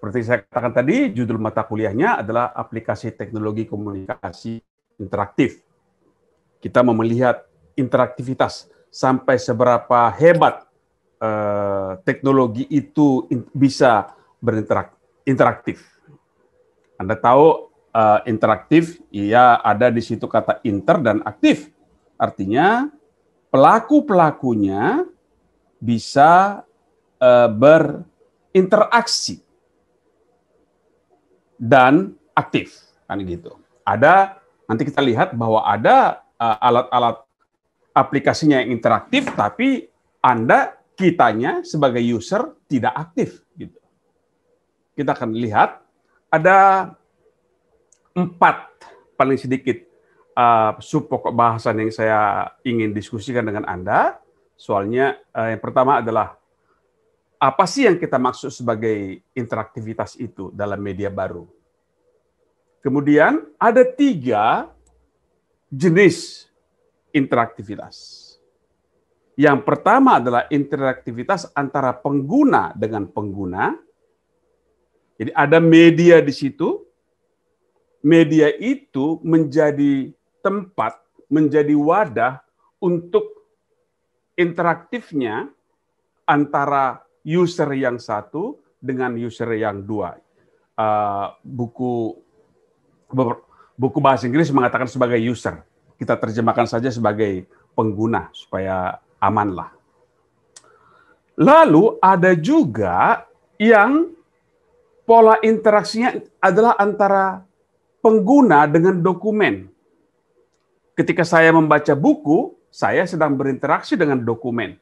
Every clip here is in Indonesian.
Seperti saya katakan tadi, judul mata kuliahnya adalah aplikasi teknologi komunikasi interaktif. Kita mau melihat interaktivitas, sampai seberapa hebat teknologi itu bisa interaktif. Anda tahu interaktif, ya ada di situ kata inter dan aktif. Artinya pelaku-pelakunya bisa berinteraksi dan aktif, kan gitu. Ada, nanti kita lihat bahwa ada alat-alat aplikasinya yang interaktif, tapi kitanya sebagai user tidak aktif, gitu. Kita akan lihat ada 4 paling sedikit subpokok bahasan yang saya ingin diskusikan dengan Anda. Soalnya yang pertama adalah apa sih yang kita maksud sebagai interaktivitas itu dalam media baru. Kemudian ada 3 jenis interaktivitas. Yang pertama adalah interaktivitas antara pengguna dengan pengguna. Jadi ada media di situ. Media itu menjadi tempat, menjadi wadah untuk interaktifnya antara user yang satu dengan user yang 2. Buku bahasa Inggris mengatakan sebagai user. Kita terjemahkan saja sebagai pengguna supaya aman lah. Lalu ada juga yang pola interaksinya adalah antara pengguna dengan dokumen. Ketika saya membaca buku, saya sedang berinteraksi dengan dokumen.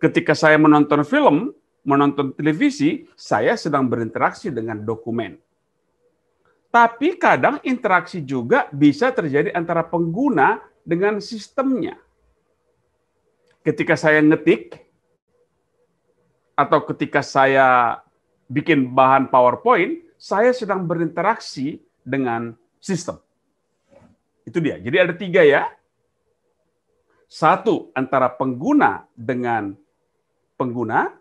Ketika saya menonton film, menonton televisi, saya sedang berinteraksi dengan dokumen. Tapi kadang interaksi juga bisa terjadi antara pengguna dengan sistemnya. Ketika saya ngetik, atau ketika saya bikin bahan PowerPoint, saya sedang berinteraksi dengan sistem. Itu dia. Jadi ada 3 ya. 1 antara pengguna dengan pengguna.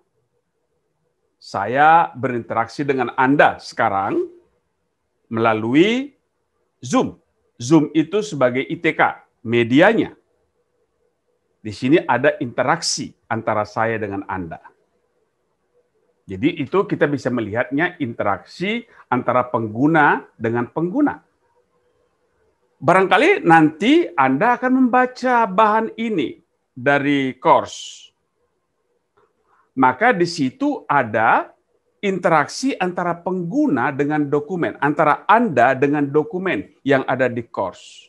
Saya berinteraksi dengan Anda sekarang melalui Zoom. Zoom itu sebagai ITK, medianya. Di sini ada interaksi antara saya dengan Anda. Jadi itu kita bisa melihatnya interaksi antara pengguna dengan pengguna. Barangkali nanti Anda akan membaca bahan ini dari course. Maka di situ ada interaksi antara pengguna dengan dokumen, antara Anda dengan dokumen yang ada di course.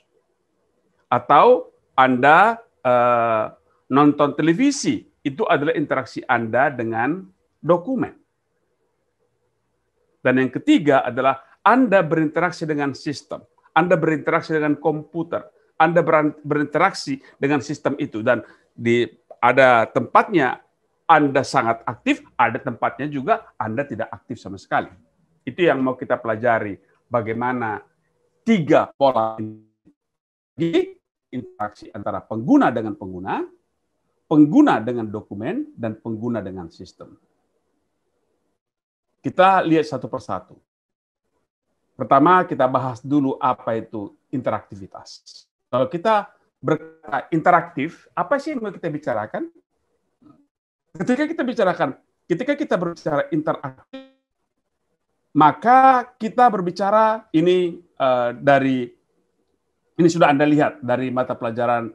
Atau Anda nonton televisi, itu adalah interaksi Anda dengan dokumen. Dan yang ketiga adalah Anda berinteraksi dengan sistem. Anda berinteraksi dengan komputer. Anda berinteraksi dengan sistem itu. Dan ada tempatnya Anda sangat aktif, ada tempatnya juga Anda tidak aktif sama sekali. Itu yang mau kita pelajari. Bagaimana 3 pola interaksi antara pengguna dengan pengguna, pengguna dengan dokumen, dan pengguna dengan sistem. Kita lihat satu persatu. Pertama, kita bahas dulu apa itu interaktivitas. Kalau kita berkata interaktif, apa sih yang mau kita bicarakan? Ketika kita berbicara interaktif, maka kita berbicara ini ini sudah Anda lihat dari mata pelajaran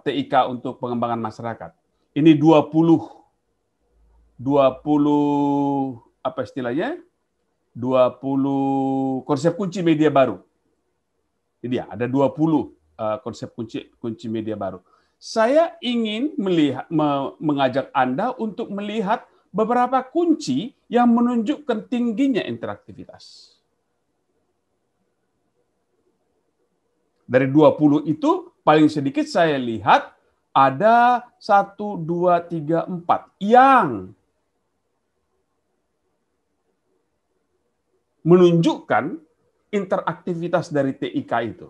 TIK untuk pengembangan masyarakat. Ini 20 apa istilahnya? 20 konsep kunci media baru. Jadi ya, ada 20 konsep kunci media baru. Saya ingin mengajak Anda untuk melihat beberapa kunci yang menunjukkan tingginya interaktivitas. Dari 20 itu, paling sedikit saya lihat ada 1, 2, 3, 4 yang menunjukkan interaktivitas dari TIK itu.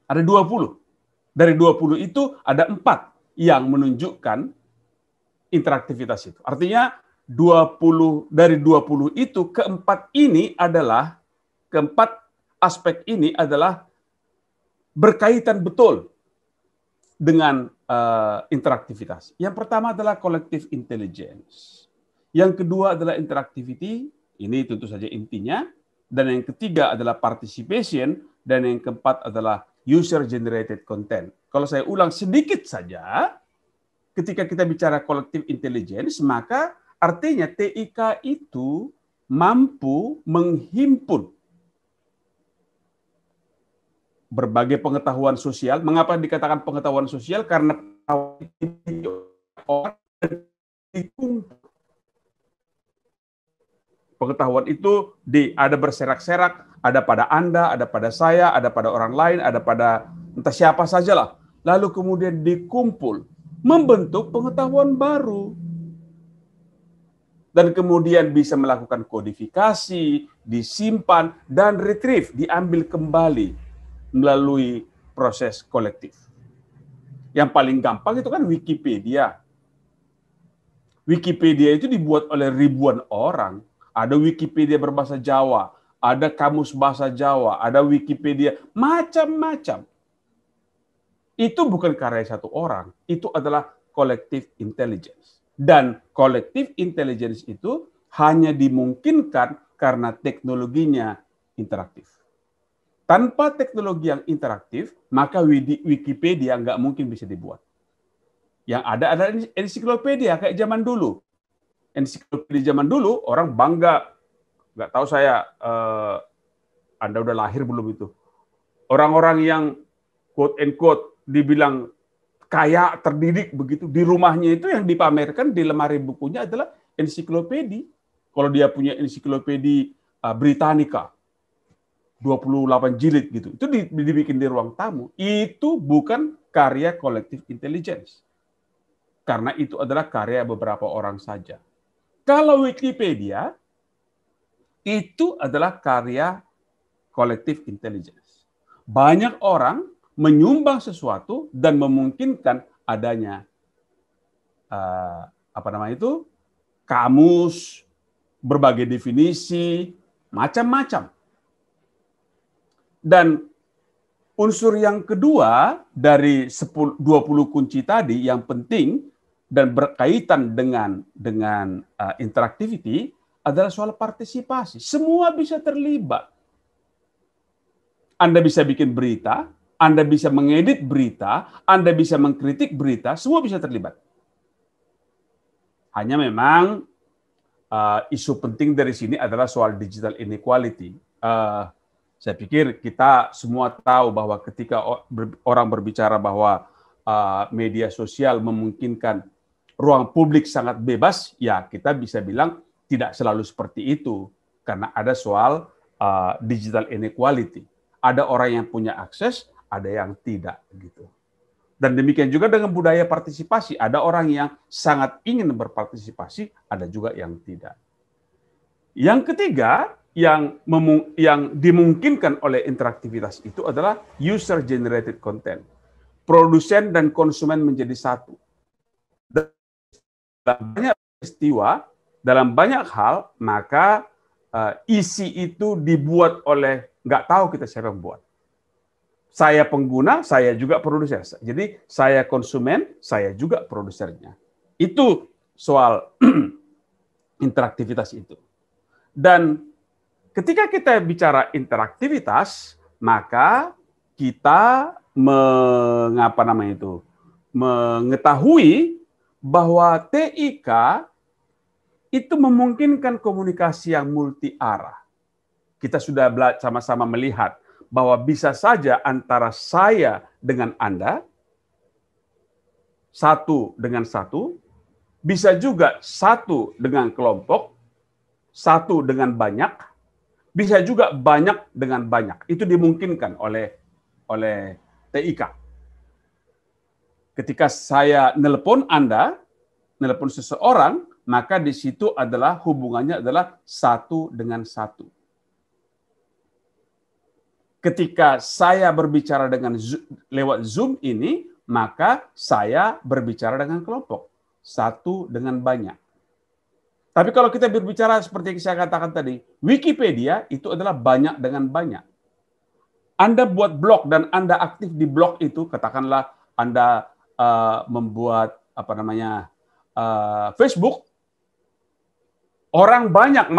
Ada 20. Dari 20 itu ada 4 yang menunjukkan interaktivitas itu. Artinya dari 20 itu keempat aspek ini adalah berkaitan betul dengan interaktivitas. Yang pertama adalah collective intelligence. Yang kedua adalah interactivity, ini tentu saja intinya. Dan yang ketiga adalah participation, dan yang keempat adalah user-generated content. Kalau saya ulang sedikit saja, ketika kita bicara collective intelligence, maka artinya TIK itu mampu menghimpun berbagai pengetahuan sosial. Mengapa dikatakan pengetahuan sosial? Karena pengetahuan itu ada berserak-serak, ada pada Anda, ada pada saya, ada pada orang lain, ada pada entah siapa sajalah. Lalu kemudian dikumpul, membentuk pengetahuan baru. Dan kemudian bisa melakukan kodifikasi, disimpan, dan retrieve, diambil kembali melalui proses kolektif. Yang paling gampang itu kan Wikipedia. Wikipedia itu dibuat oleh ribuan orang. Ada Wikipedia berbahasa Jawa, ada kamus bahasa Jawa, ada Wikipedia, macam-macam. Itu bukan karya satu orang, itu adalah collective intelligence. Dan collective intelligence itu hanya dimungkinkan karena teknologinya interaktif. Tanpa teknologi yang interaktif, maka Wikipedia nggak mungkin bisa dibuat. Yang ada adalah ensiklopedia kayak zaman dulu. Ensiklopedia zaman dulu orang bangga, nggak tahu saya Anda udah lahir belum itu. Orang-orang yang quote and quote dibilang kaya, terdidik begitu, di rumahnya itu yang dipamerkan di lemari bukunya adalah ensiklopedia. Kalau dia punya ensiklopedia Britannica 28 jilid gitu, itu dibikin di ruang tamu. Itu bukan karya collective intelligence. Karena itu adalah karya beberapa orang saja. Kalau Wikipedia, itu adalah karya collective intelligence. Banyak orang menyumbang sesuatu dan memungkinkan adanya kamus, berbagai definisi, macam-macam. Dan unsur yang kedua dari 20 kunci tadi yang penting dan berkaitan dengan interactivity adalah soal partisipasi. Semua bisa terlibat. Anda bisa bikin berita, Anda bisa mengedit berita, Anda bisa mengkritik berita, semua bisa terlibat. Hanya memang isu penting dari sini adalah soal digital inequality. Saya pikir kita semua tahu bahwa ketika orang berbicara bahwa media sosial memungkinkan ruang publik sangat bebas, ya kita bisa bilang tidak selalu seperti itu. Karena ada soal digital inequality. Ada orang yang punya akses, ada yang tidak gitu. Dan demikian juga dengan budaya partisipasi, ada orang yang sangat ingin berpartisipasi, ada juga yang tidak. Yang ketiga yang dimungkinkan oleh interaktivitas itu adalah user generated content. Produsen dan konsumen menjadi satu. Dalam banyak peristiwa, dalam banyak hal, maka isi itu dibuat oleh nggak tahu kita siapa yang buat. Saya pengguna, saya juga produser. Jadi saya konsumen, saya juga produsernya. Itu soal interaktivitas itu. Dan ketika kita bicara interaktivitas, maka kita mengetahui bahwa TIK itu memungkinkan komunikasi yang multi arah. Kita sudah sama-sama melihat bahwa bisa saja antara saya dengan Anda, satu dengan satu, bisa juga satu dengan kelompok, satu dengan banyak, bisa juga banyak dengan banyak. Itu dimungkinkan oleh TIK. Ketika saya nelpon Anda, nelpon seseorang, maka di situ adalah hubungannya adalah satu dengan satu. Ketika saya berbicara lewat Zoom ini, maka saya berbicara dengan kelompok, satu dengan banyak. Tapi kalau kita berbicara seperti yang saya katakan tadi, Wikipedia itu adalah banyak dengan banyak. Anda buat blog dan Anda aktif di blog itu, katakanlah Anda membuat Facebook, orang banyak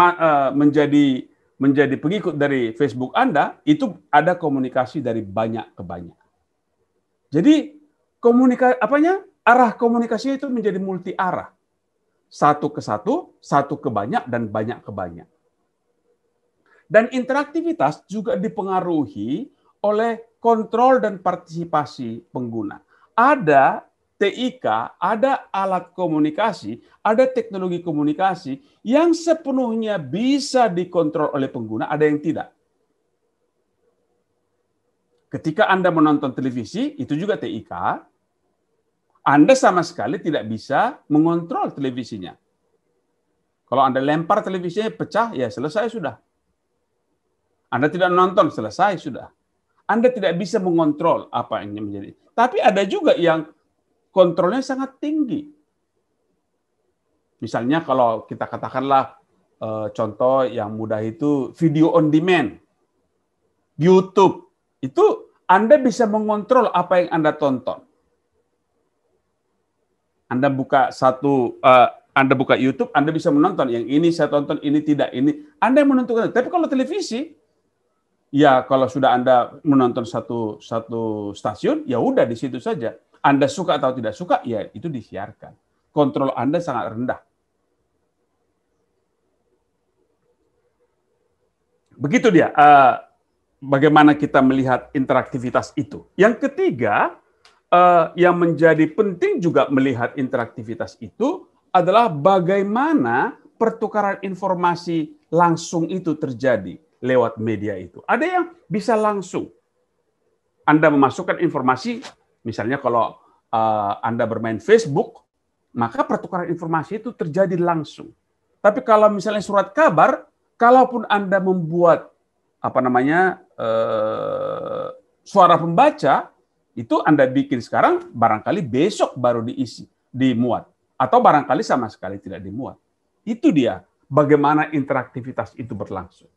menjadi pengikut dari Facebook Anda, itu ada komunikasi dari banyak ke banyak. Jadi arah komunikasi itu menjadi multi arah. Satu ke satu, satu ke banyak, dan banyak ke banyak. Dan interaktivitas juga dipengaruhi oleh kontrol dan partisipasi pengguna. Ada TIK, ada alat komunikasi, ada teknologi komunikasi yang sepenuhnya bisa dikontrol oleh pengguna, ada yang tidak. Ketika Anda menonton televisi, itu juga TIK, Anda sama sekali tidak bisa mengontrol televisinya. Kalau Anda lempar televisinya pecah, ya selesai sudah. Anda tidak nonton, selesai sudah. Anda tidak bisa mengontrol apa yang menjadi. Tapi ada juga yang kontrolnya sangat tinggi. Misalnya kalau kita katakanlah contoh yang mudah itu video on demand. YouTube. Itu Anda bisa mengontrol apa yang Anda tonton. Anda buka YouTube, Anda bisa menonton yang ini saya tonton, ini tidak, ini Anda yang menentukan. Tapi kalau televisi, ya kalau sudah Anda menonton satu stasiun, ya udah di situ saja. Anda suka atau tidak suka, ya itu disiarkan. Kontrol Anda sangat rendah. Begitu dia. Bagaimana kita melihat interaktivitas itu. Yang ketiga, yang menjadi penting juga melihat interaktivitas itu adalah bagaimana pertukaran informasi langsung itu terjadi lewat media itu. Ada yang bisa langsung. Anda memasukkan informasi, misalnya kalau Anda bermain Facebook, maka pertukaran informasi itu terjadi langsung. Tapi kalau misalnya surat kabar, kalaupun Anda membuat suara pembaca, itu Anda bikin sekarang, barangkali besok baru dimuat. Atau barangkali sama sekali tidak dimuat. Itu dia, bagaimana interaktivitas itu berlangsung.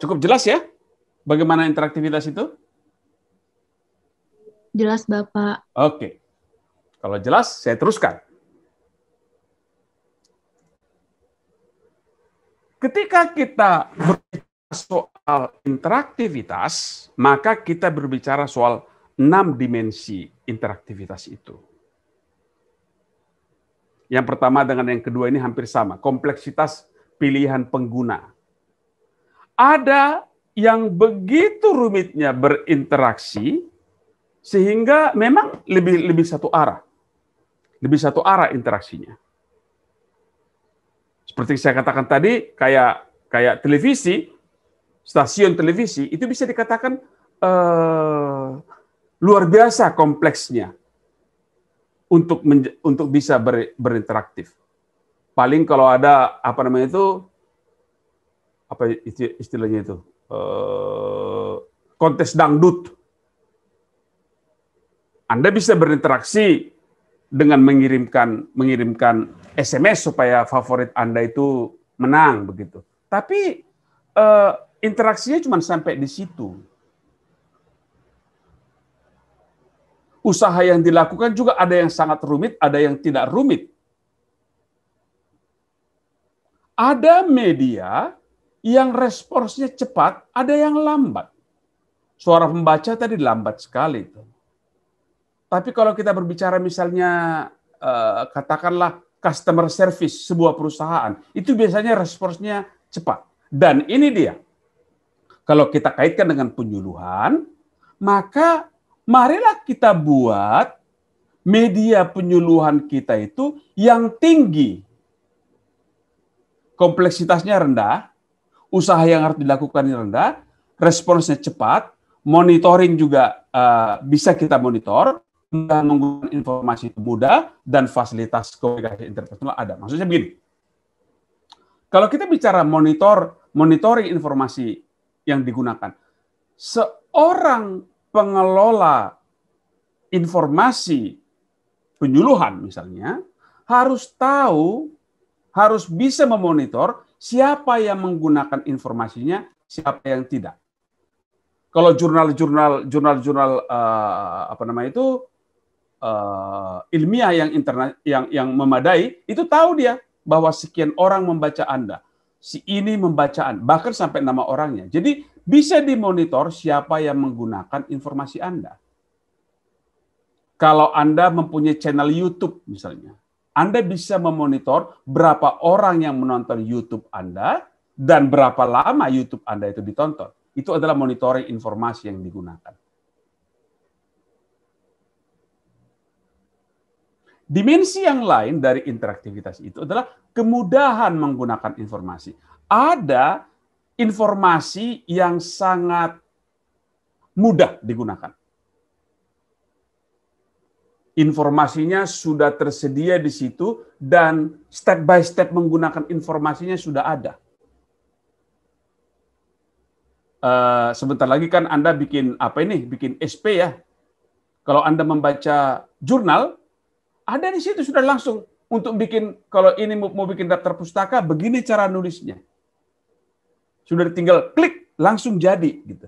Cukup jelas ya, bagaimana interaktivitas itu? Jelas, Bapak. Oke. Kalau jelas, saya teruskan. Ketika kita berbicara soal interaktivitas, maka kita berbicara soal 6 dimensi interaktivitas itu. Yang pertama dengan yang kedua ini hampir sama, kompleksitas pilihan pengguna. Ada yang begitu rumitnya berinteraksi, sehingga memang lebih satu arah. Lebih satu arah interaksinya. Seperti saya katakan tadi, kayak televisi, stasiun televisi, itu bisa dikatakan luar biasa kompleksnya untuk bisa berinteraktif. Paling kalau ada istilahnya itu kontes dangdut, Anda bisa berinteraksi dengan mengirimkan SMS supaya favorit Anda itu menang begitu. Tapi interaksinya cuma sampai di situ. Usaha yang dilakukan juga ada yang sangat rumit, ada yang tidak rumit. Ada media yang responsnya cepat, ada yang lambat. Suara pembaca tadi lambat sekali itu. Tapi kalau kita berbicara misalnya katakanlah customer service sebuah perusahaan, itu biasanya responsnya cepat. Dan ini dia, kalau kita kaitkan dengan penyuluhan, maka marilah kita buat media penyuluhan kita itu yang tinggi. Kompleksitasnya rendah, usaha yang harus dilakukan rendah, responsnya cepat, monitoring juga bisa kita monitor, menggunakan informasi itu mudah, dan fasilitas komunikasi interpersonal ada. Maksudnya begini, kalau kita bicara monitoring informasi yang digunakan, seorang pengelola informasi penyuluhan misalnya, harus tahu, harus bisa memonitor siapa yang menggunakan informasinya, siapa yang tidak. Kalau jurnal-jurnal ilmiah yang memadai, itu tahu dia bahwa sekian orang membaca Anda, si ini membaca Anda, bahkan sampai nama orangnya. Jadi bisa dimonitor siapa yang menggunakan informasi Anda. Kalau Anda mempunyai channel YouTube misalnya, Anda bisa memonitor berapa orang yang menonton YouTube Anda dan berapa lama YouTube Anda itu ditonton. Itu adalah monitoring informasi yang digunakan. Dimensi yang lain dari interaktivitas itu adalah kemudahan menggunakan informasi. Ada informasi yang sangat mudah digunakan. Informasinya sudah tersedia di situ dan step by step menggunakan informasinya sudah ada. Sebentar lagi kan Anda bikin bikin SP ya. Kalau Anda membaca jurnal, ada di situ sudah langsung untuk bikin, kalau ini mau bikin daftar pustaka, begini cara nulisnya. Sudah tinggal klik, langsung jadi gitu.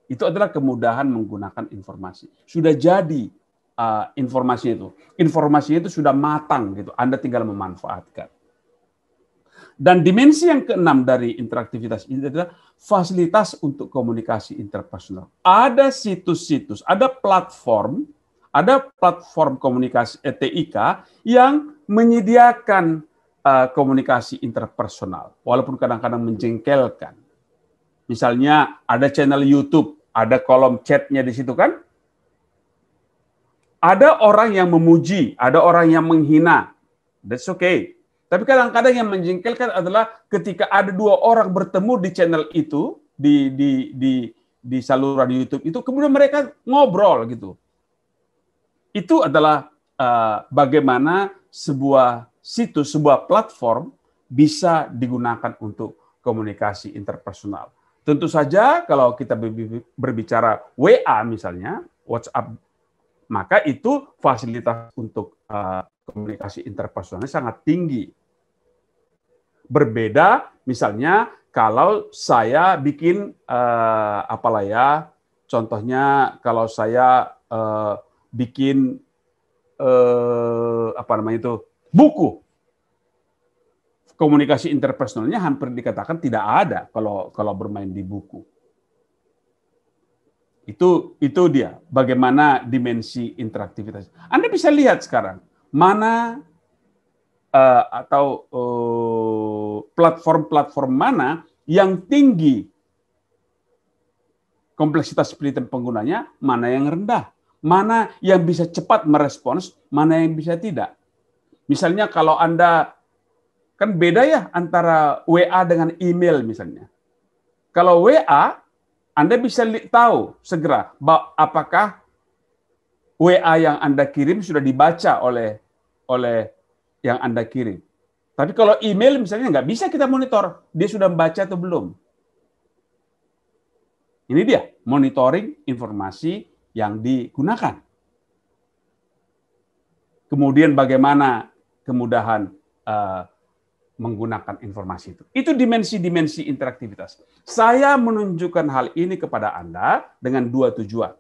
Itu adalah kemudahan menggunakan informasi. Sudah jadi informasi itu. Informasinya itu sudah matang gitu. Anda tinggal memanfaatkan. Dan dimensi yang keenam dari interaktivitas ini adalah fasilitas untuk komunikasi interpersonal. Ada situs-situs, ada platform komunikasi TIK yang menyediakan komunikasi interpersonal, walaupun kadang-kadang menjengkelkan. Misalnya ada channel YouTube, ada kolom chatnya di situ kan? Ada orang yang memuji, ada orang yang menghina. That's okay. Tapi kadang-kadang yang menjengkelkan adalah ketika ada dua orang bertemu di channel itu, di saluran YouTube itu, kemudian mereka ngobrol gitu. Itu adalah bagaimana sebuah situs, sebuah platform bisa digunakan untuk komunikasi interpersonal. Tentu saja kalau kita berbicara WA misalnya, WhatsApp, maka itu fasilitas untuk komunikasi interpersonalnya sangat tinggi. Berbeda misalnya kalau saya bikin contohnya kalau saya bikin buku. Komunikasi interpersonalnya hampir dikatakan tidak ada kalau bermain di buku. Itu dia bagaimana dimensi interaktivitas. Anda bisa lihat sekarang mana platform-platform mana yang tinggi kompleksitas penelitian penggunanya, mana yang rendah, mana yang bisa cepat merespons, mana yang bisa tidak. Misalnya kalau Anda, kan beda ya antara WA dengan email misalnya. Kalau WA, Anda bisa tahu segera apakah WA yang Anda kirim sudah dibaca oleh yang Anda kirim. Tapi kalau email misalnya nggak bisa kita monitor, dia sudah membaca atau belum. Ini dia, monitoring informasi yang digunakan. Kemudian bagaimana kemudahan menggunakan informasi itu. Itu dimensi-dimensi interaktivitas. Saya menunjukkan hal ini kepada Anda dengan dua tujuan.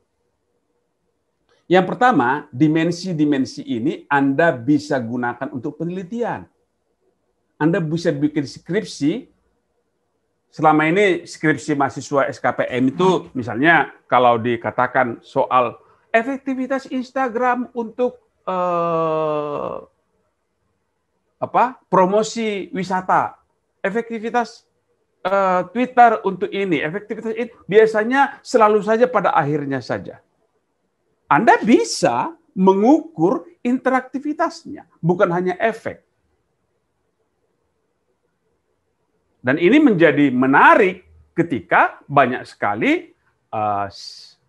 Yang pertama, dimensi-dimensi ini Anda bisa gunakan untuk penelitian. Anda bisa bikin skripsi. Selama ini skripsi mahasiswa SKPM itu misalnya kalau dikatakan soal efektivitas Instagram untuk promosi wisata, efektivitas Twitter untuk ini, efektivitas ini biasanya selalu saja pada akhirnya saja. Anda bisa mengukur interaktivitasnya, bukan hanya efek. Dan ini menjadi menarik ketika banyak sekali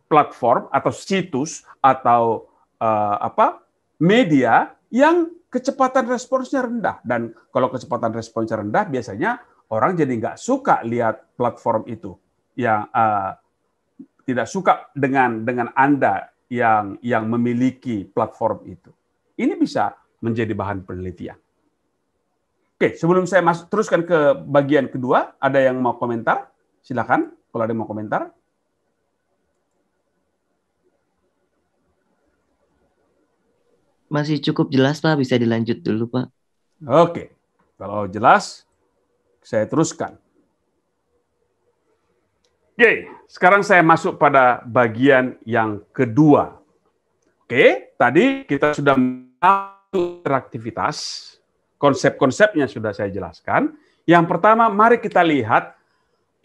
platform atau situs atau media yang kecepatan responsnya rendah. Dan kalau kecepatan responsnya rendah, biasanya orang jadi nggak suka lihat platform itu, yang tidak suka dengan Anda yang memiliki platform itu. Ini bisa menjadi bahan penelitian. Oke, sebelum saya teruskan ke bagian kedua, ada yang mau komentar? Silakan, kalau ada yang mau komentar. Masih cukup jelas, Pak. Bisa dilanjut dulu, Pak. Oke, kalau jelas, saya teruskan. Oke, sekarang saya masuk pada bagian yang kedua. Oke, tadi kita sudah masuk interaktivitas, konsep-konsepnya sudah saya jelaskan. Yang pertama, mari kita lihat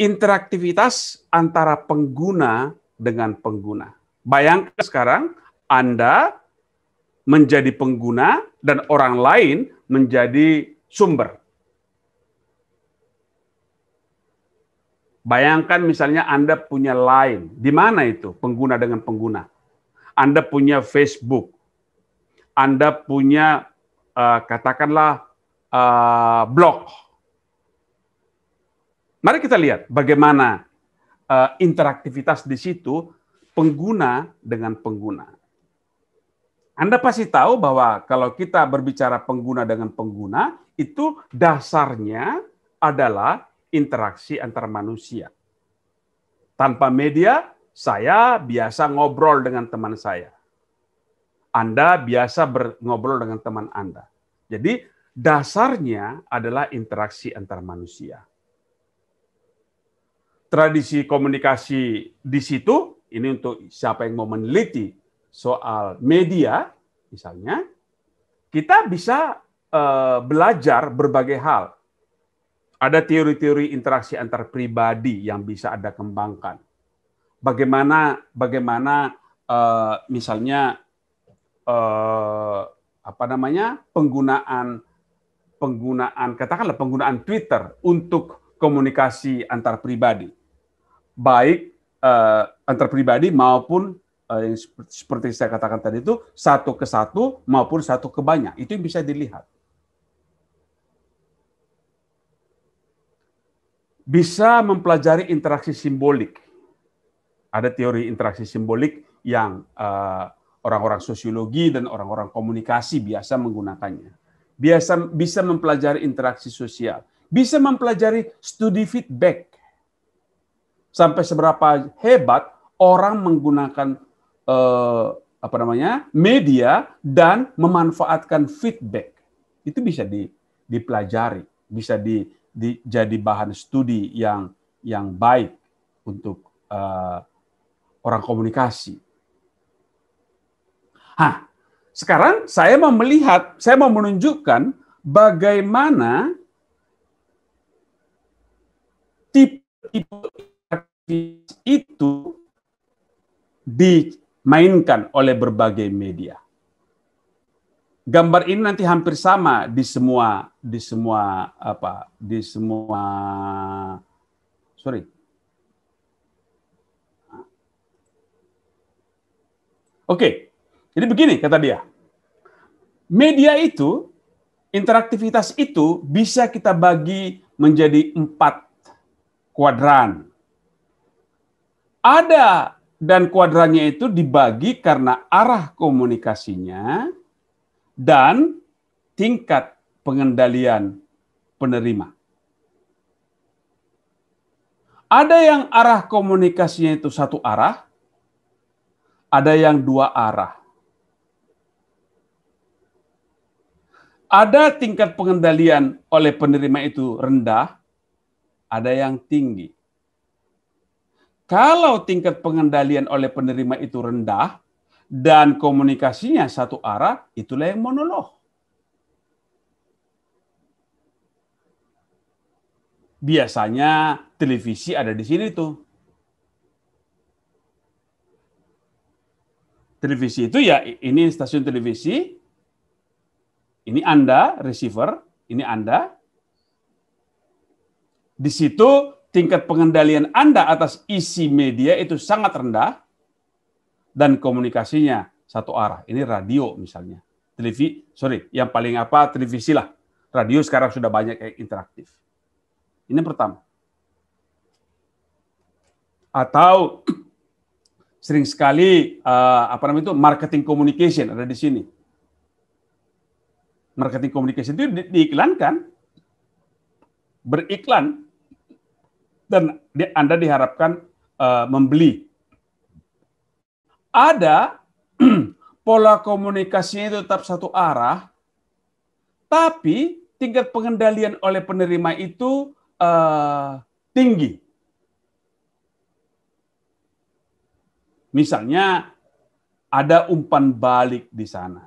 interaktivitas antara pengguna dengan pengguna. Bayangkan sekarang Anda menjadi pengguna dan orang lain menjadi sumber. Bayangkan misalnya Anda punya Line. Di mana itu pengguna dengan pengguna? Anda punya Facebook. Anda punya katakanlah blog. Mari kita lihat bagaimana interaktivitas di situ pengguna dengan pengguna. Anda pasti tahu bahwa kalau kita berbicara pengguna dengan pengguna, itu dasarnya adalah interaksi antar manusia. Tanpa media, saya biasa ngobrol dengan teman saya. Anda biasa ngobrol dengan teman Anda. Jadi dasarnya adalah interaksi antar manusia. Tradisi komunikasi di situ, ini untuk siapa yang mau meneliti soal media, misalnya, kita bisa belajar berbagai hal. Ada teori-teori interaksi antar pribadi yang bisa Anda kembangkan. Bagaimana misalnya penggunaan Twitter untuk komunikasi antar pribadi, baik antar pribadi maupun seperti saya katakan tadi itu satu ke satu maupun satu ke banyak, itu yang bisa dilihat. Bisa mempelajari interaksi simbolik. Ada teori interaksi simbolik yang orang-orang sosiologi dan orang-orang komunikasi biasa menggunakannya. Bisa mempelajari interaksi sosial. Bisa mempelajari studi feedback. Sampai seberapa hebat orang menggunakan media dan memanfaatkan feedback. Itu bisa dipelajari, bisa jadi bahan studi yang baik untuk orang komunikasi. Sekarang saya mau menunjukkan bagaimana tipe itu dimainkan oleh berbagai media. Gambar ini nanti hampir sama di semua Oke, jadi begini kata dia. Media itu, interaktivitas itu bisa kita bagi menjadi 4 kuadran. Ada dan kuadrannya itu dibagi karena arah komunikasinya dan tingkat pengendalian penerima. Ada yang arah komunikasinya itu satu arah, ada yang 2 arah. Ada tingkat pengendalian oleh penerima itu rendah, ada yang tinggi. Kalau tingkat pengendalian oleh penerima itu rendah dan komunikasinya satu arah, itulah yang monolog. Biasanya televisi ada di sini tuh. Televisi itu ya ini stasiun televisi, ini Anda receiver, ini Anda. Di situ tingkat pengendalian Anda atas isi media itu sangat rendah dan komunikasinya satu arah. Ini radio misalnya. Yang paling televisi lah. Radio sekarang sudah banyak yang interaktif. Ini pertama. Atau Sering sekali marketing communication ada di sini. Marketing communication itu diiklankan, beriklan, dan Anda diharapkan membeli. Ada pola komunikasinya itu tetap satu arah, tapi tingkat pengendalian oleh penerima itu tinggi. Misalnya ada umpan balik di sana.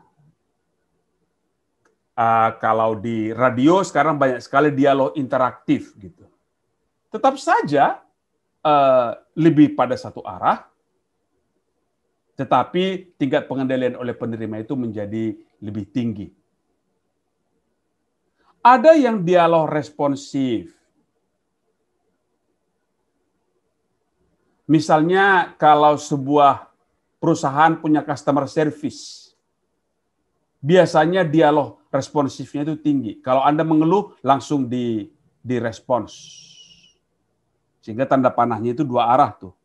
Kalau di radio sekarang banyak sekali dialog interaktif gitu. Tetap saja lebih pada satu arah, tetapi tingkat pengendalian oleh penerima itu menjadi lebih tinggi. Ada yang dialog responsif. Misalnya kalau sebuah perusahaan punya customer service, biasanya dialog responsifnya itu tinggi. Kalau Anda mengeluh, langsung direspons. Sehingga tanda panahnya itu dua arah tuh.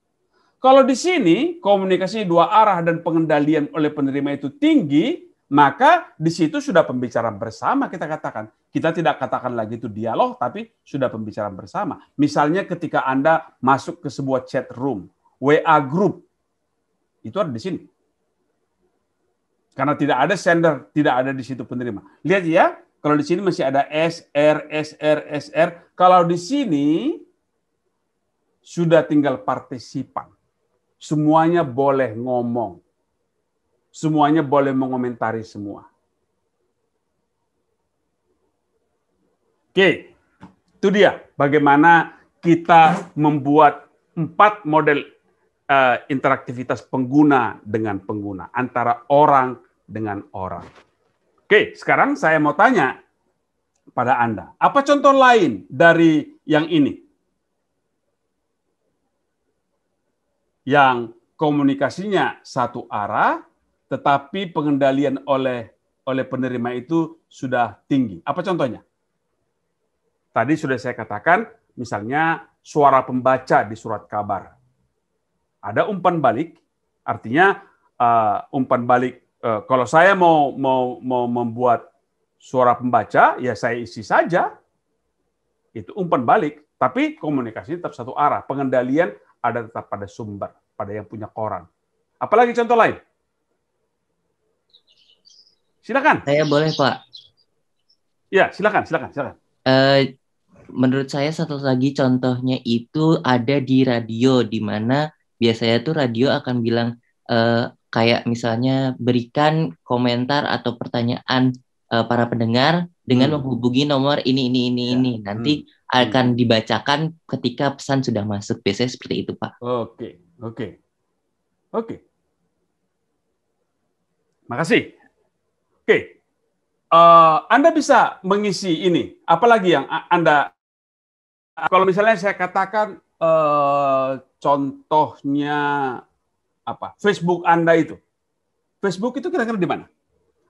Kalau di sini komunikasi dua arah dan pengendalian oleh penerima itu tinggi, maka di situ sudah pembicaraan bersama kita katakan. Kita tidak katakan lagi itu dialog, tapi sudah pembicaraan bersama. Misalnya ketika Anda masuk ke sebuah chat room, WA group, itu ada di sini. Karena tidak ada sender, tidak ada di situ penerima. Lihat ya, kalau di sini masih ada SR, SR, SR. Kalau di sini sudah tinggal partisipan. Semuanya boleh ngomong. Semuanya boleh mengomentari semua. Oke, itu dia bagaimana kita membuat 4 model interaktivitas pengguna dengan pengguna, antara orang dengan orang. Oke, sekarang saya mau tanya pada Anda, apa contoh lain dari yang ini? Yang komunikasinya satu arah, tetapi pengendalian oleh penerima itu sudah tinggi. Apa contohnya? Tadi sudah saya katakan, misalnya suara pembaca di surat kabar. Ada umpan balik, artinya umpan balik. Kalau saya mau membuat suara pembaca, ya saya isi saja. Itu umpan balik, tapi komunikasinya tetap satu arah. Pengendalian ada tetap pada sumber, pada yang punya koran. Apalagi contoh lain? Silakan. Saya boleh, Pak. Ya, silakan. Menurut saya satu lagi contohnya itu ada di radio, di mana biasanya tuh radio akan bilang kayak misalnya berikan komentar atau pertanyaan para pendengar dengan menghubungi nomor ini. Nanti akan dibacakan ketika pesan sudah masuk. Biasanya seperti itu, Pak. Oke. Makasih. Oke. Anda bisa mengisi ini. Apalagi yang Anda, kalau misalnya saya katakan contohnya apa? Facebook Anda itu. Facebook itu kira-kira di mana?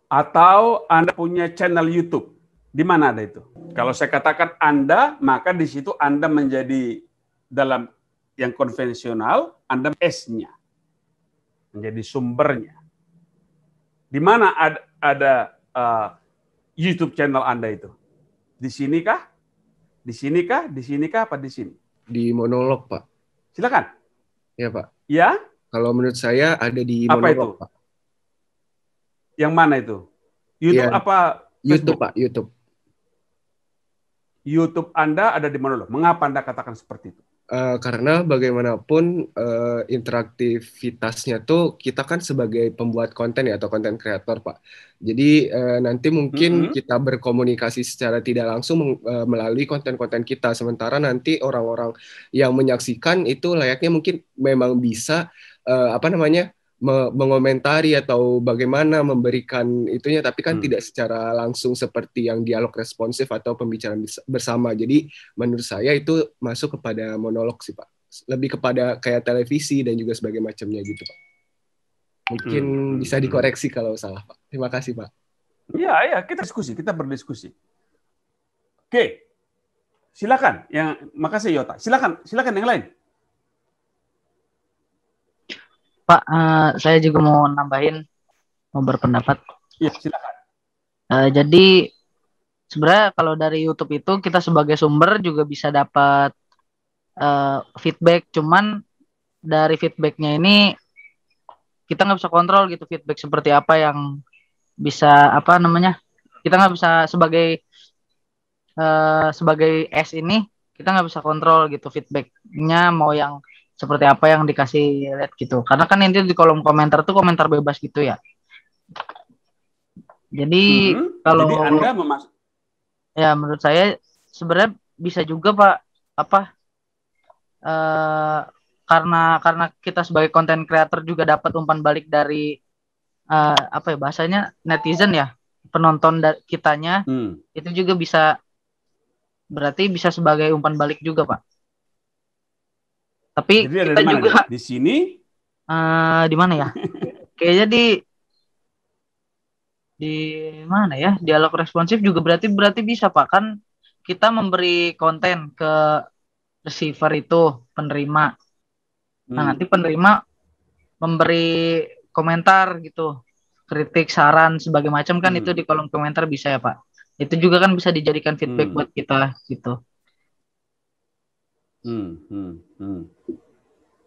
Atau Anda punya channel YouTube. Di mana ada itu? Kalau saya katakan Anda, maka di situ Anda menjadi dalam yang konvensional, Anda S-nya. Menjadi sumbernya. Di mana ada YouTube channel Anda itu? Di sini kah? Di sini kah? Di sini kah? Apa di sini? Di monolog, Pak. Silakan. Ya, Pak. Ya? Kalau menurut saya ada di apa monolog, itu? Pak. Yang mana itu? YouTube Ya, apa? YouTube, Facebook? Pak. YouTube. YouTube Anda ada di monolog. Mengapa Anda katakan seperti itu? Karena bagaimanapun interaktivitasnya tuh kita kan sebagai pembuat konten ya atau konten kreator, Pak. Jadi nanti mungkin kita berkomunikasi secara tidak langsung melalui konten-konten kita. Sementara nanti orang-orang yang menyaksikan itu layaknya mungkin memang bisa mengomentari atau bagaimana memberikan itunya, tapi kan tidak secara langsung seperti yang dialog responsif atau pembicaraan bersama. Jadi menurut saya itu masuk kepada monolog sih, Pak. Lebih kepada kayak televisi dan juga sebagai macamnya gitu, Pak. Mungkin bisa dikoreksi kalau salah, Pak. Terima kasih, Pak. Ya, kita berdiskusi. Oke. Silakan. Makasih Yota. Silakan yang lain. Pak, saya juga mau nambahin, mau berpendapat. Iya, silakan. Jadi sebenarnya kalau dari YouTube itu kita sebagai sumber juga bisa dapat feedback, cuman dari feedbacknya ini kita nggak bisa kontrol gitu feedback seperti apa yang bisa apa namanya, kita nggak bisa sebagai S ini kita nggak bisa kontrol gitu feedbacknya mau yang seperti apa yang dikasih lihat gitu, karena kan intinya di kolom komentar tuh komentar bebas gitu ya. Jadi kalau Jadi Anda ya menurut saya sebenarnya bisa juga Pak, apa eh, karena kita sebagai konten creator juga dapat umpan balik dari apa ya bahasanya, netizen ya, penonton kitanya itu juga bisa, berarti bisa sebagai umpan balik juga Pak. Tapi jadi ada kita di mana juga di sini di mana ya? Kayaknya di mana ya? Dialog responsif juga berarti bisa Pak, kan kita memberi konten ke receiver itu, penerima. Nah, nanti penerima memberi komentar gitu, kritik, saran, sebagai macam kan itu di kolom komentar bisa ya Pak. Itu juga kan bisa dijadikan feedback buat kita gitu.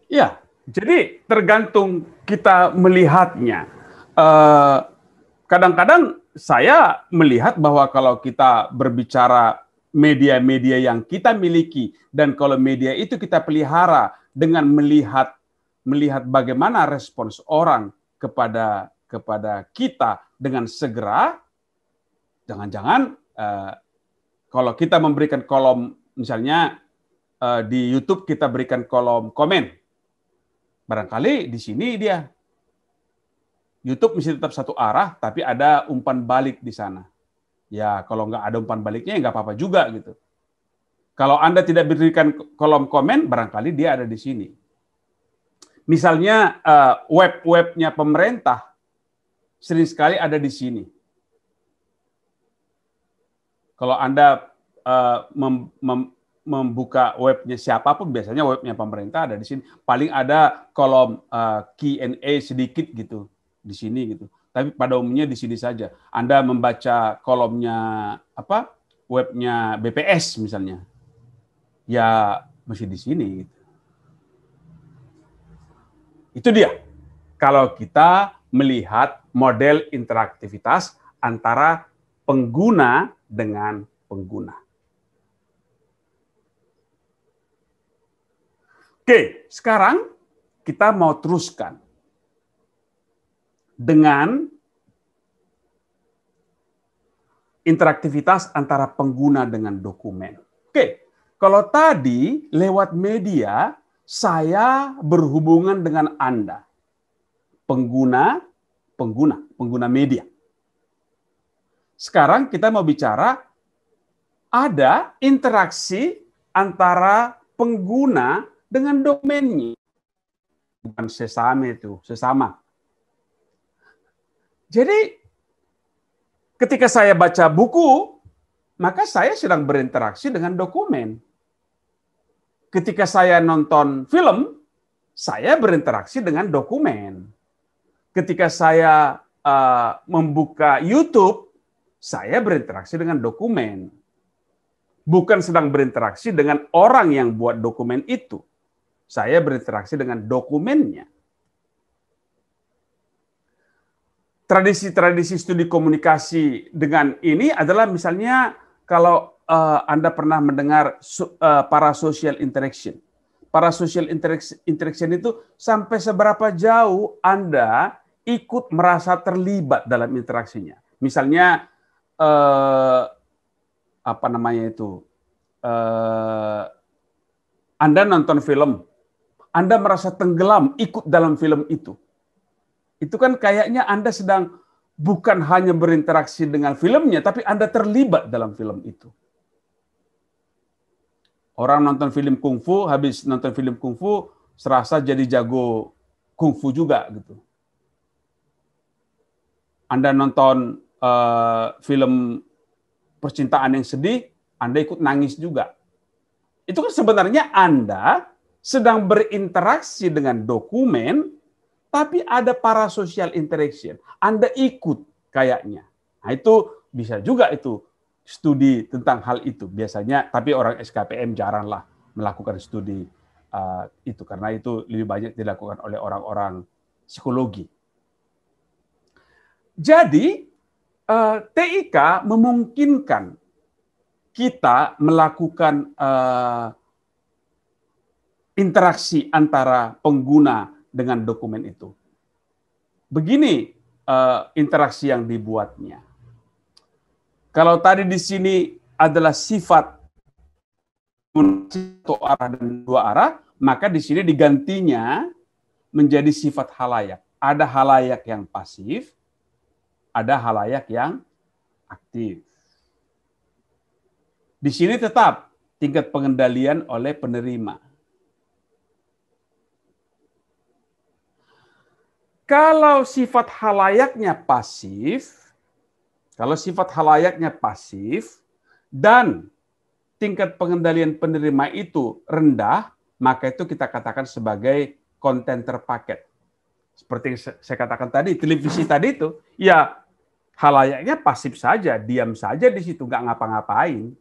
Ya, jadi tergantung kita melihatnya. Kadang-kadang saya melihat bahwa kalau kita berbicara media-media yang kita miliki dan kalau media itu kita pelihara dengan melihat bagaimana respons orang kepada kita dengan segera, jangan-jangan kalau kita memberikan kolom, misalnya di YouTube kita berikan kolom komen, barangkali di sini dia YouTube mesti tetap satu arah, tapi ada umpan balik di sana. Ya, kalau nggak ada umpan baliknya, ya nggak apa-apa juga gitu. Kalau Anda tidak berikan kolom komen, barangkali dia ada di sini. Misalnya web-webnya pemerintah sering sekali ada di sini. Kalau Anda membuka webnya siapapun, biasanya webnya pemerintah ada di sini. Paling ada kolom Q&A sedikit gitu di sini gitu. Tapi pada umumnya di sini saja. Anda membaca kolomnya webnya BPS misalnya, ya mesti di sini. Gitu. Itu dia. Kalau kita melihat model interaktivitas antara pengguna dengan pengguna. Oke, sekarang kita mau teruskan dengan interaktivitas antara pengguna dengan dokumen. Oke, kalau tadi lewat media, saya berhubungan dengan Anda. Pengguna media. Sekarang kita mau bicara ada interaksi antara pengguna dengan domainnya. Bukan sesama. Jadi ketika saya baca buku, maka saya sedang berinteraksi dengan dokumen. Ketika saya nonton film, saya berinteraksi dengan dokumen. Ketika saya membuka YouTube, saya berinteraksi dengan dokumen. Bukan sedang berinteraksi dengan orang yang buat dokumen itu. Saya berinteraksi dengan dokumennya. Tradisi-tradisi studi komunikasi dengan ini adalah misalnya kalau Anda pernah mendengar parasocial interaction. Parasocial interaction itu sampai seberapa jauh Anda ikut merasa terlibat dalam interaksinya. Misalnya Anda nonton film, Anda merasa tenggelam ikut dalam film itu. Itu kan kayaknya Anda sedang bukan hanya berinteraksi dengan filmnya, tapi Anda terlibat dalam film itu. Orang nonton film kungfu, habis nonton film kungfu, serasa jadi jago kungfu juga gitu. Anda nonton film percintaan yang sedih, Anda ikut nangis juga. Itu kan sebenarnya Anda sedang berinteraksi dengan dokumen, tapi ada parasocial interaction. Anda ikut kayaknya. Nah, itu bisa juga itu studi tentang hal itu. Biasanya, tapi orang SKPM jaranglah melakukan studi itu, karena itu lebih banyak dilakukan oleh orang-orang psikologi. Jadi, TIK memungkinkan kita melakukan interaksi antara pengguna dengan dokumen itu. Begini interaksi yang dibuatnya. Kalau tadi di sini adalah sifat satu arah dan dua arah, maka di sini digantinya menjadi sifat halayak. Ada halayak yang pasif, ada halayak yang aktif. Di sini tetap tingkat pengendalian oleh penerima. Kalau sifat halayaknya pasif, dan tingkat pengendalian penerima itu rendah, maka itu kita katakan sebagai konten terpaket. Seperti yang saya katakan tadi, televisi tadi itu, ya halayaknya pasif saja, diam saja di situ, nggak ngapa-ngapain.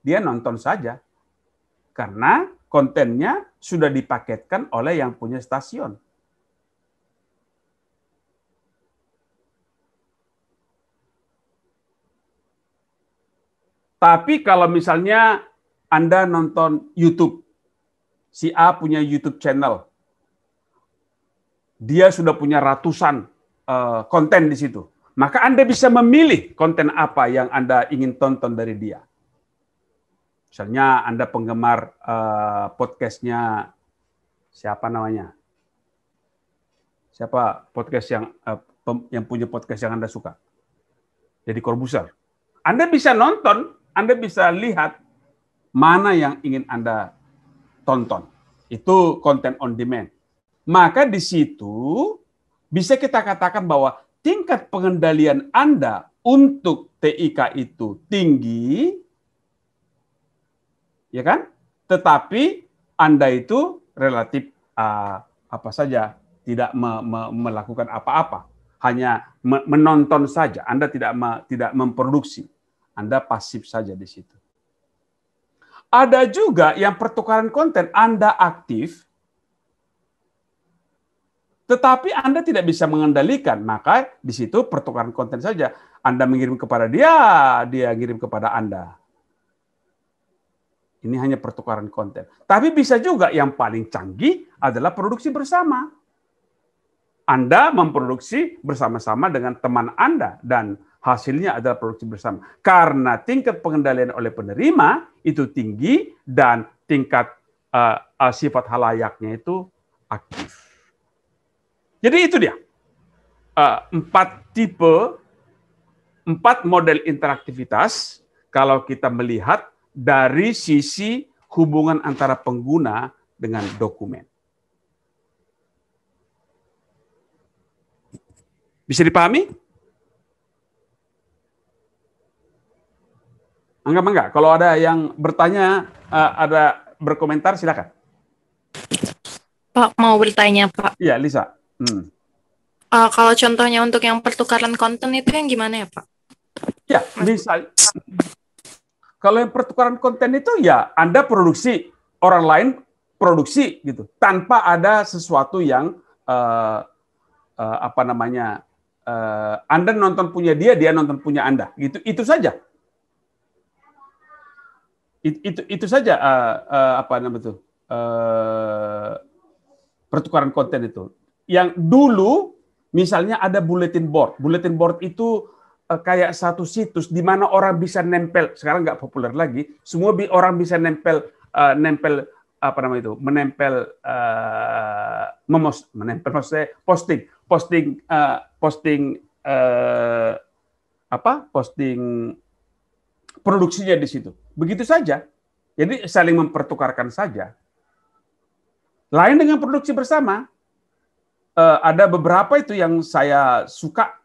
Dia nonton saja. Karena kontennya sudah dipaketkan oleh yang punya stasiun. Tapi kalau misalnya Anda nonton YouTube, si A punya YouTube channel, dia sudah punya ratusan konten di situ, maka Anda bisa memilih konten apa yang Anda ingin tonton dari dia. Misalnya Anda penggemar podcastnya, siapa namanya? Siapa podcast yang punya podcast yang Anda suka? Deddy Corbuzier. Anda bisa nonton, Anda bisa lihat mana yang ingin Anda tonton. Itu konten on demand. Maka di situ bisa kita katakan bahwa tingkat pengendalian Anda untuk TIK itu tinggi, ya kan? Tetapi Anda itu relatif apa saja, tidak melakukan apa-apa, hanya menonton saja. Anda tidak memproduksi. Anda pasif saja di situ. Ada juga yang pertukaran konten Anda aktif, tetapi Anda tidak bisa mengendalikan. Maka di situ pertukaran konten saja. Anda mengirim kepada dia, dia ngirim kepada Anda. Ini hanya pertukaran konten. Tapi bisa juga yang paling canggih adalah produksi bersama. Anda memproduksi bersama-sama dengan teman Anda dan hasilnya adalah produksi bersama. Karena tingkat pengendalian oleh penerima itu tinggi dan tingkat sifat halayaknya itu aktif. Jadi itu dia. 4 model interaktivitas kalau kita melihat dari sisi hubungan antara pengguna dengan dokumen. Bisa dipahami? Enggak. Kalau ada yang bertanya, ada berkomentar, silakan. Pak, mau bertanya, Pak. Iya, Lisa. Kalau contohnya untuk yang pertukaran konten itu yang gimana ya, Pak? Ya, misal, kalau yang pertukaran konten itu ya Anda produksi, orang lain produksi gitu, tanpa ada sesuatu yang Anda nonton punya dia nonton punya Anda, gitu. Itu saja. Itu saja pertukaran konten itu. Yang dulu misalnya ada bulletin board. Bulletin board itu kayak satu situs di mana orang bisa nempel. Sekarang nggak populer lagi. Semua orang bisa menempel maksudnya posting produksinya di situ. Begitu saja. Jadi saling mempertukarkan saja. Lain dengan produksi bersama. Ada beberapa itu yang saya suka.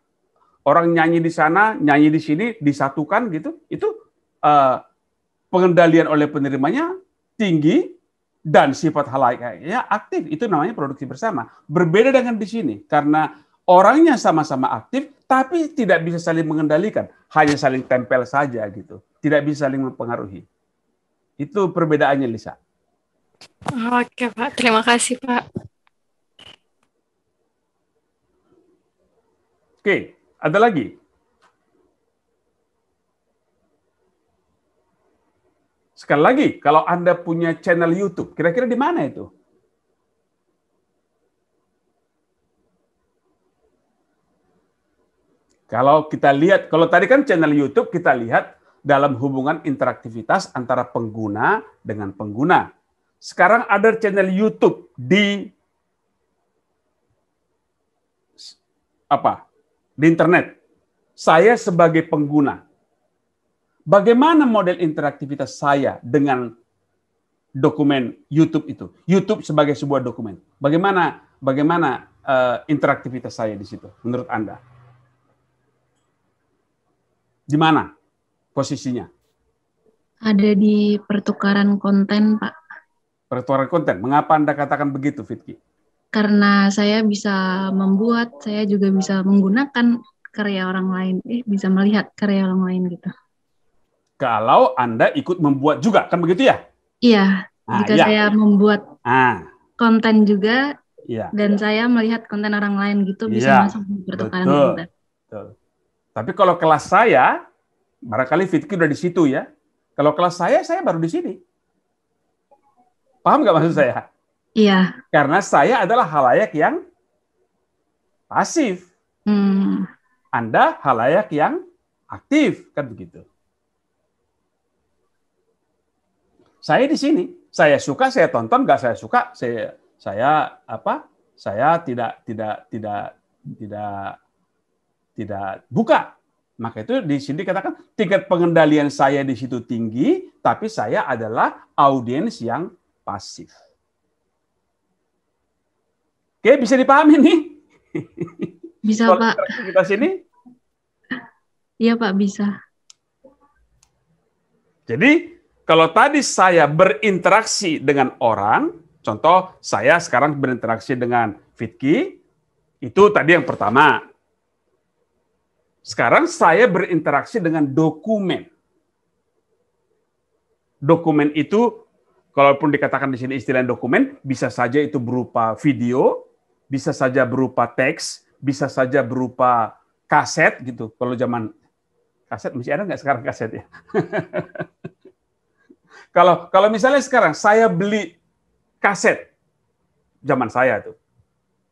Orang nyanyi di sana, nyanyi di sini, disatukan gitu. Itu pengendalian oleh penerimanya tinggi dan sifat halaiknya aktif, itu namanya produksi bersama. Berbeda dengan di sini, karena orangnya sama-sama aktif, tapi tidak bisa saling mengendalikan, hanya saling tempel saja gitu, tidak bisa saling mempengaruhi. Itu perbedaannya, Lisa. Oke, Pak. Terima kasih, Pak. Oke, ada lagi? Sekali lagi, kalau Anda punya channel YouTube, kira-kira di mana itu? Kalau kita lihat, kalau tadi kan channel YouTube kita lihat dalam hubungan interaktivitas antara pengguna dengan pengguna. Sekarang ada channel YouTube di Di internet. Saya sebagai pengguna. Bagaimana model interaktivitas saya dengan dokumen YouTube itu? YouTube sebagai sebuah dokumen. Bagaimana interaktivitas saya di situ menurut Anda? Di mana posisinya? Ada di pertukaran konten, Pak. Pertukaran konten. Mengapa Anda katakan begitu, Fitki? Karena saya bisa membuat, saya juga bisa menggunakan karya orang lain. Bisa melihat karya orang lain gitu. Kalau Anda ikut membuat juga, kan begitu ya? Iya, jika saya membuat konten juga, dan saya melihat konten orang lain gitu, bisa masuk di pertukaran konten. Betul. Tapi kalau kelas saya, barangkali Fitki udah di situ ya. Kalau kelas saya baru di sini. Paham nggak maksud saya? Iya. Karena saya adalah halayak yang pasif. Anda halayak yang aktif, kan begitu. Saya di sini, saya suka saya tonton, nggak saya suka saya tidak buka. Maka itu di sini dikatakan tingkat pengendalian saya di situ tinggi, tapi saya adalah audiens yang pasif. Oke, bisa dipahami nih? Bisa, Pak. Kita sini? Iya, Pak, bisa. Jadi kalau tadi saya berinteraksi dengan orang, contoh saya sekarang berinteraksi dengan Fitki, itu tadi yang pertama. Sekarang saya berinteraksi dengan dokumen. Dokumen itu, kalaupun dikatakan di sini istilah dokumen, bisa saja itu berupa video, bisa saja berupa teks, bisa saja berupa kaset gitu. Kalau zaman kaset masih ada nggak sekarang kaset ya? Kalau misalnya sekarang saya beli kaset, zaman saya tuh,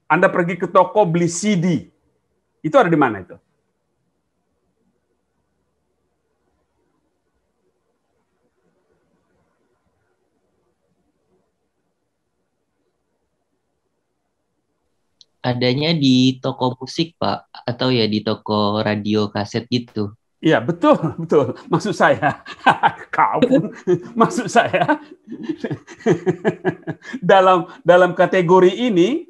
Anda pergi ke toko beli CD, itu ada di mana itu? Adanya di toko musik, Pak, atau ya di toko radio kaset gitu. Iya, betul. Maksud saya, maksud saya, dalam kategori ini,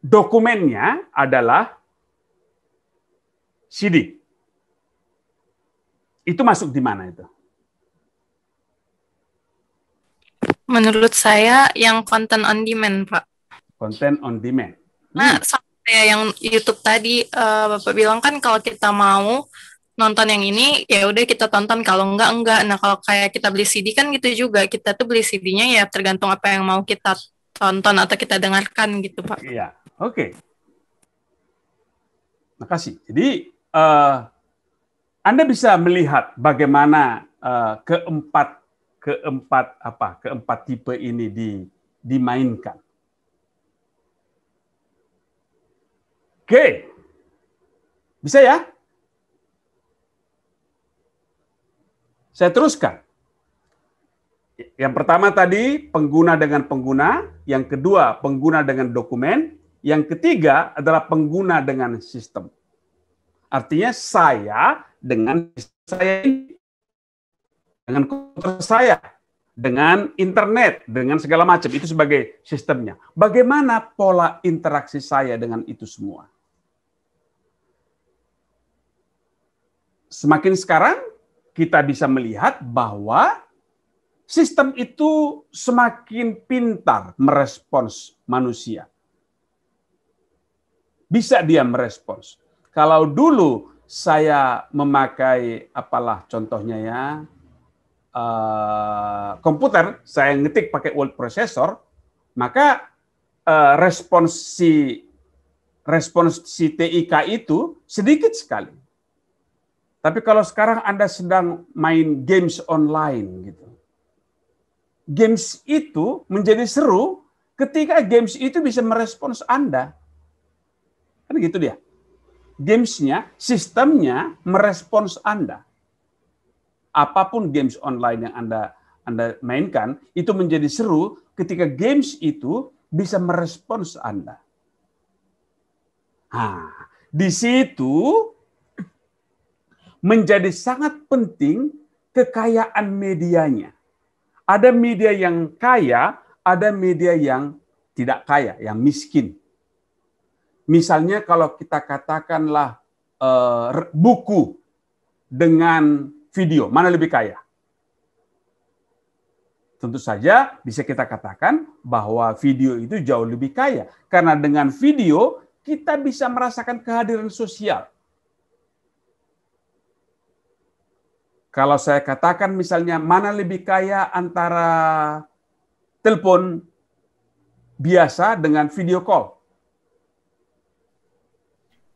dokumennya adalah CD. Itu masuk di mana itu? Menurut saya yang konten on demand, Pak. Konten on demand. Nah, kayak yang YouTube tadi Bapak bilang kan kalau kita mau nonton yang ini ya udah kita tonton, kalau enggak. Nah, kalau kayak kita beli CD kan gitu juga, kita tuh beli CD-nya ya tergantung apa yang mau kita tonton atau kita dengarkan gitu, Pak. Iya, oke. Makasih. Jadi Anda bisa melihat bagaimana keempat tipe ini dimainkan. Oke. Bisa ya? Saya teruskan. Yang pertama tadi pengguna dengan pengguna, yang kedua pengguna dengan dokumen, yang ketiga adalah pengguna dengan sistem. Artinya saya dengan komputer saya, dengan internet, dengan segala macam, itu sebagai sistemnya. Bagaimana pola interaksi saya dengan itu semua? Semakin sekarang kita bisa melihat bahwa sistem itu semakin pintar merespons manusia. Bisa dia merespons. Kalau dulu saya memakai contohnya ya, komputer, saya ngetik pakai word processor, maka respons si TIK itu sedikit sekali. Tapi kalau sekarang Anda sedang main games online gitu, games itu menjadi seru ketika games itu bisa merespons Anda. Kan gitu dia. Gamesnya, sistemnya merespons Anda. Apapun games online yang Anda mainkan, itu menjadi seru ketika games itu bisa merespons Anda. Nah, di situ menjadi sangat penting kekayaan medianya. Ada media yang kaya, ada media yang tidak kaya, yang miskin. Misalnya kalau kita katakanlah buku dengan video, mana lebih kaya? Tentu saja bisa kita katakan bahwa video itu jauh lebih kaya. Karena dengan video kita bisa merasakan kehadiran sosial. Kalau saya katakan misalnya mana lebih kaya antara telepon biasa dengan video call.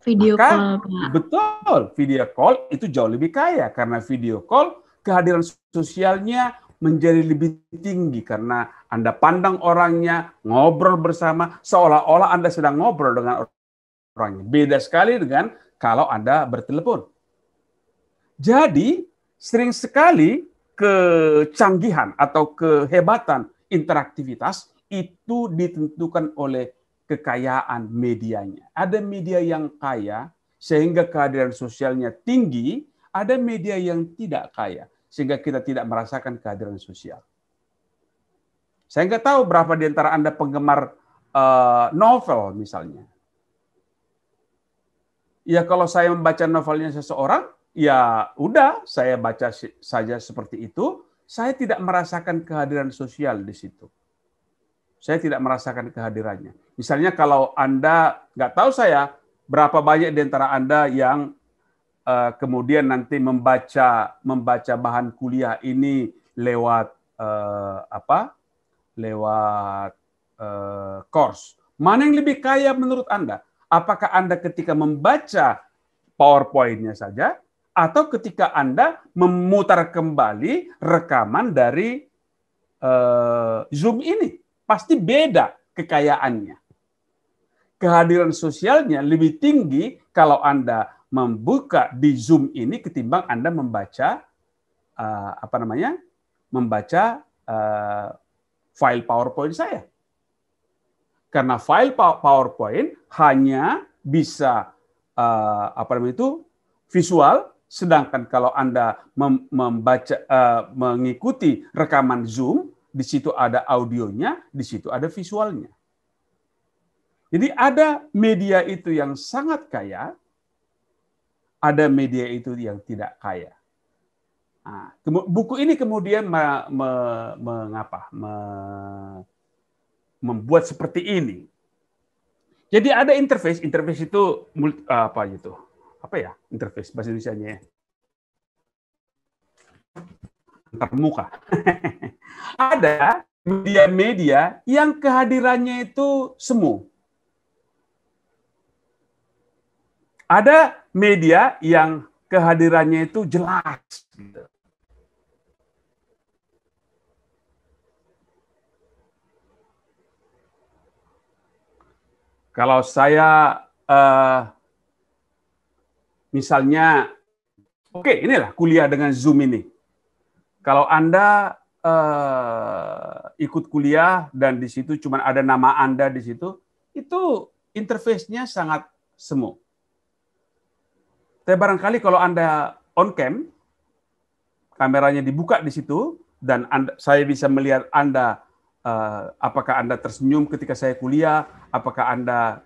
Video call, Pak. Betul, video call itu jauh lebih kaya karena video call kehadiran sosialnya menjadi lebih tinggi karena Anda pandang orangnya, ngobrol bersama, seolah-olah Anda sedang ngobrol dengan orangnya. Beda sekali dengan kalau Anda bertelepon. Jadi, sering sekali kecanggihan atau kehebatan interaktivitas itu ditentukan oleh kekayaan medianya. Ada media yang kaya sehingga kehadiran sosialnya tinggi, ada media yang tidak kaya sehingga kita tidak merasakan kehadiran sosial. Saya nggak tahu berapa di antara Anda penggemar novel misalnya. Ya kalau saya membaca novelnya seseorang, ya udah saya baca saja seperti itu, saya tidak merasakan kehadiran sosial di situ. Saya tidak merasakan kehadirannya. Misalnya kalau Anda, nggak tahu saya berapa banyak di antara Anda yang kemudian nanti membaca bahan kuliah ini lewat lewat course. Mana yang lebih kaya menurut Anda? Apakah Anda ketika membaca PowerPoint-nya saja, atau ketika Anda memutar kembali rekaman dari Zoom ini? Pasti beda kekayaannya. Kehadiran sosialnya lebih tinggi kalau Anda membuka di Zoom ini ketimbang Anda membaca membaca file PowerPoint saya. Karena file PowerPoint hanya bisa visual, sedangkan kalau Anda mengikuti rekaman Zoom, di situ ada audionya, di situ ada visualnya. Jadi ada media itu yang sangat kaya, ada media itu yang tidak kaya. Nah, buku ini kemudian membuat seperti ini. Jadi ada interface itu interface bahasa Indonesianya ya. Termuka. Ada media-media yang kehadirannya itu semu. Ada media yang kehadirannya itu jelas. Kalau saya misalnya, inilah kuliah dengan Zoom ini. Kalau Anda ikut kuliah dan di situ cuma ada nama Anda di situ, itu interface-nya sangat semu. Tapi barangkali kalau Anda on cam, kameranya dibuka di situ dan saya bisa melihat Anda, apakah Anda tersenyum ketika saya kuliah, apakah Anda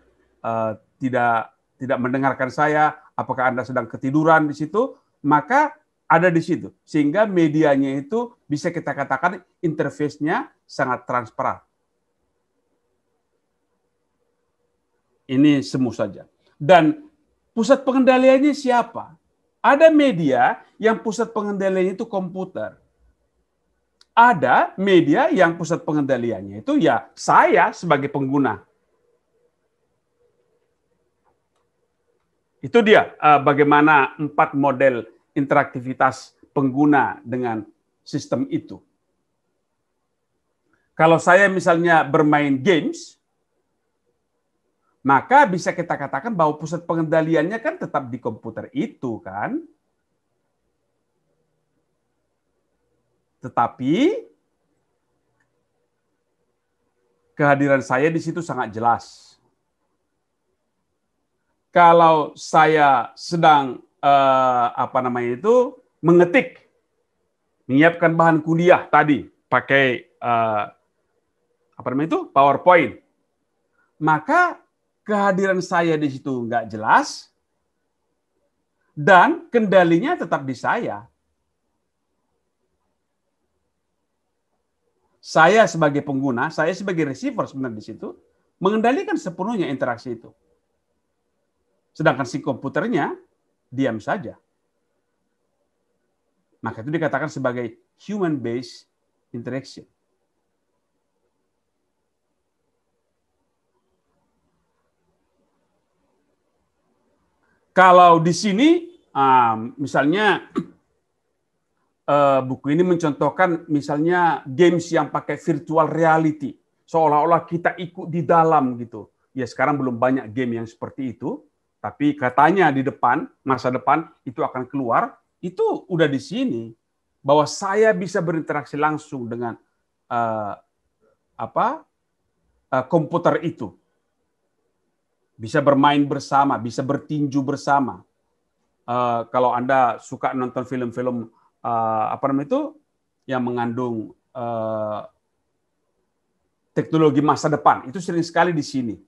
tidak mendengarkan saya, apakah Anda sedang ketiduran di situ, maka ada di situ. Sehingga medianya itu bisa kita katakan interface-nya sangat transparan. Ini semu saja. Dan pusat pengendaliannya siapa? Ada media yang pusat pengendaliannya itu komputer. Ada media yang pusat pengendaliannya itu ya saya sebagai pengguna. Itu dia bagaimana 4 model interaktivitas pengguna dengan sistem itu. Kalau saya misalnya bermain games, maka bisa kita katakan bahwa pusat pengendaliannya kan tetap di komputer itu kan. Tetapi kehadiran saya di situ sangat jelas. Kalau saya sedang mengetik, menyiapkan bahan kuliah tadi pakai PowerPoint, maka kehadiran saya di situ nggak jelas dan kendalinya tetap di saya. Saya sebagai pengguna, saya sebagai receiver sebenarnya di situ mengendalikan sepenuhnya interaksi itu. Sedangkan si komputernya diam saja. Maka itu dikatakan sebagai human-based interaction. Kalau di sini, misalnya buku ini mencontohkan misalnya games yang pakai virtual reality, seolah-olah kita ikut di dalam gitu. Ya sekarang belum banyak game yang seperti itu, tapi katanya di depan, masa depan itu akan keluar. Itu udah di sini bahwa saya bisa berinteraksi langsung dengan komputer itu, bisa bermain bersama, bisa bertinju bersama. Kalau Anda suka nonton film-film yang mengandung teknologi masa depan, itu sering sekali di sini,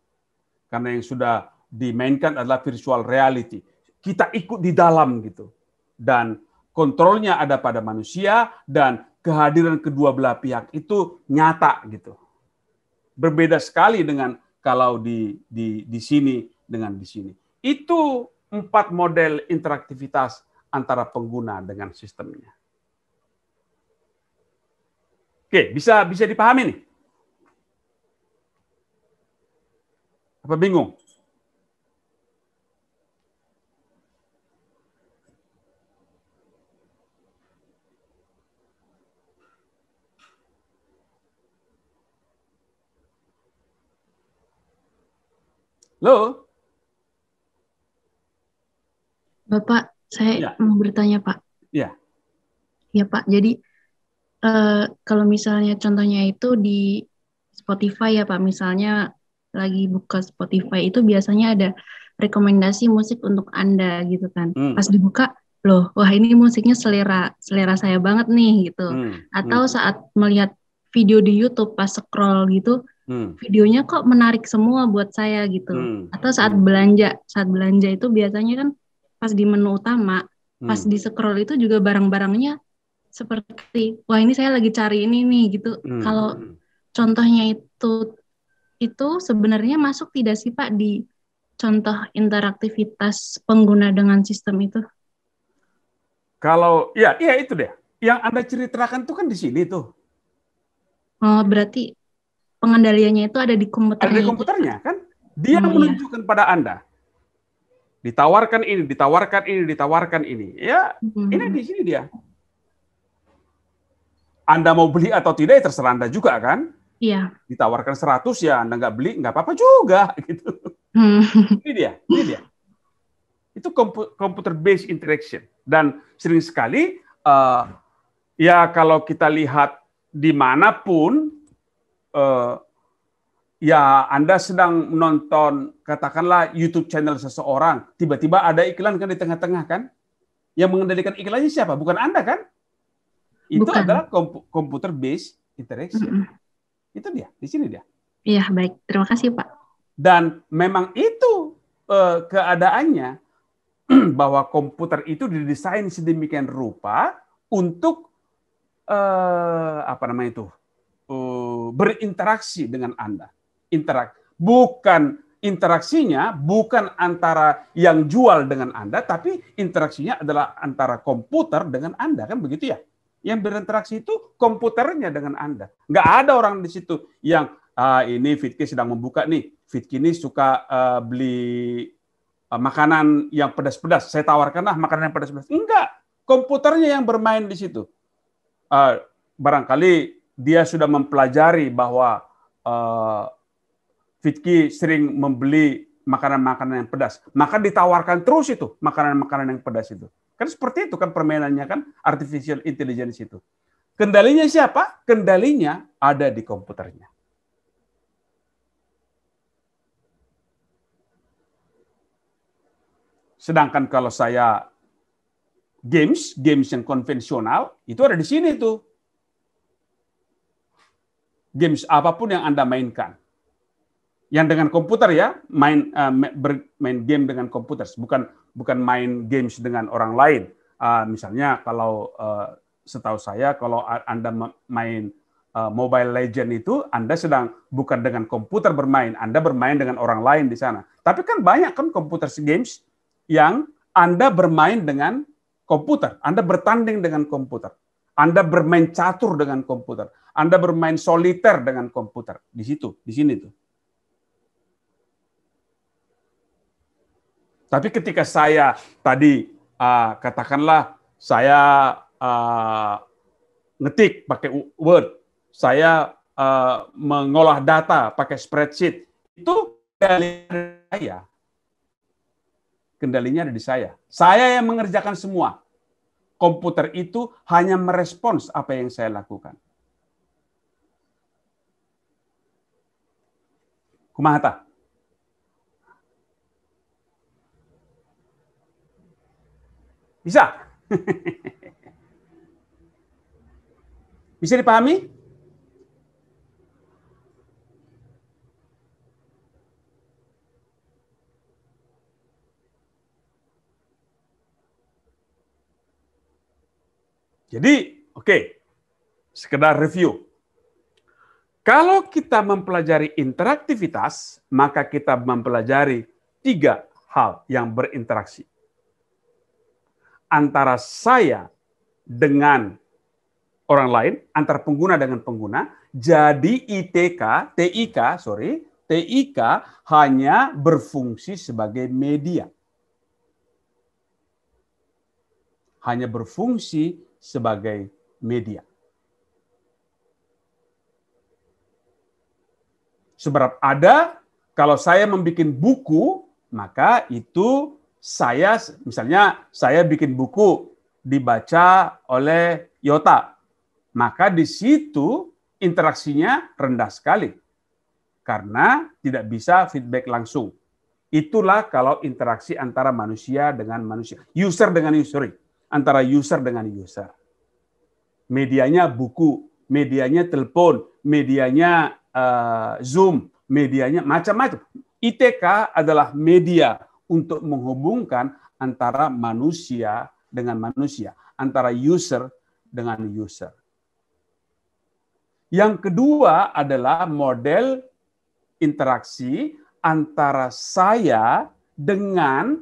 karena yang sudah dimainkan adalah virtual reality. Kita ikut di dalam gitu. Dan kontrolnya ada pada manusia dan kehadiran kedua belah pihak itu nyata gitu. Berbeda sekali dengan kalau di sini dengan di sini. Itu 4 model interaktivitas antara pengguna dengan sistemnya. Oke, bisa dipahami nih? Apa bingung? Halo? Bapak, saya mau bertanya, Pak. Ya. Ya, Pak. Jadi, kalau misalnya contohnya itu di Spotify ya, Pak. Misalnya lagi buka Spotify itu biasanya ada rekomendasi musik untuk Anda gitu kan. Pas dibuka, loh, wah ini musiknya selera saya banget nih gitu. Atau saat melihat video di YouTube pas scroll gitu, videonya kok menarik semua buat saya gitu. Atau saat belanja itu biasanya kan pas di menu utama, pas di scroll itu juga barang-barangnya seperti, wah ini saya lagi cari ini nih gitu. Kalau contohnya itu sebenarnya masuk tidak sih Pak di contoh interaktivitas pengguna dengan sistem itu? Kalau ya itu deh. Yang Anda ceritakan tuh kan di sini tuh. Oh, berarti pengendaliannya itu ada di komputernya. Ada di komputernya kan? Dia menunjukkan pada Anda. Ditawarkan ini, ditawarkan ini, ditawarkan ini. Ya, ini di sini dia. Anda mau beli atau tidak, ya terserah Anda juga kan? Iya. Ditawarkan 100 ya, Anda nggak beli, nggak apa-apa juga. Gitu. Ini dia. Itu computer based interaction. Dan sering sekali, ya kalau kita lihat dimanapun, ya Anda sedang menonton, katakanlah YouTube channel seseorang, tiba-tiba ada iklan kan di tengah-tengah kan? Yang mengendalikan iklannya siapa? Bukan Anda kan? Itu adalah computer based interaction. Itu dia, di sini dia. Iya, baik. Terima kasih, Pak. Dan memang itu keadaannya bahwa komputer itu didesain sedemikian rupa untuk berinteraksi dengan Anda. Interaksinya bukan antara yang jual dengan Anda, tapi interaksinya adalah antara komputer dengan Anda, kan begitu ya? Yang berinteraksi itu komputernya dengan Anda. Nggak ada orang di situ yang ini Fitki sedang membuka nih. Fitki ini suka beli makanan yang pedas-pedas. Saya tawarkanlah makanan yang pedas-pedas. Enggak, komputernya yang bermain di situ. Barangkali dia sudah mempelajari bahwa Fitki sering membeli makanan-makanan yang pedas. Maka ditawarkan terus itu makanan-makanan yang pedas itu. Kan seperti itu kan permainannya kan, artificial intelligence itu. Kendalinya siapa? Kendalinya ada di komputernya. Sedangkan kalau saya games yang konvensional, itu ada di sini tuh. Games apapun yang Anda mainkan. Yang dengan komputer ya, bermain game dengan komputer, bukan main games dengan orang lain. Misalnya kalau setahu saya kalau Anda main Mobile Legend itu Anda sedang bukan dengan komputer bermain, Anda bermain dengan orang lain di sana. Tapi kan banyak kan komputer games yang Anda bermain dengan komputer, Anda bertanding dengan komputer, Anda bermain catur dengan komputer, Anda bermain soliter dengan komputer. Di situ, di sini tuh. Tapi ketika saya tadi katakanlah saya ngetik pakai Word, saya mengolah data pakai spreadsheet, itu kendalinya ada di saya. Saya yang mengerjakan semua. Komputer itu hanya merespons apa yang saya lakukan. Kumaha tah? Bisa? Bisa dipahami? Jadi, oke. Sekedar review. Kalau kita mempelajari interaktivitas, maka kita mempelajari 3 hal yang berinteraksi. Antara saya dengan orang lain, antara pengguna dengan pengguna. Jadi TIK hanya berfungsi sebagai media. Hanya berfungsi sebagai media. Sebab kalau saya membuat buku, maka itu misalnya saya bikin buku dibaca oleh Yota, maka di situ interaksinya rendah sekali karena tidak bisa feedback langsung. Itulah kalau interaksi antara manusia dengan manusia, user dengan user, antara user dengan user. Medianya buku, medianya telepon, medianya Zoom, medianya macam-macam. ITK adalah media untuk menghubungkan antara manusia dengan manusia, antara user dengan user. Yang kedua adalah model interaksi antara saya dengan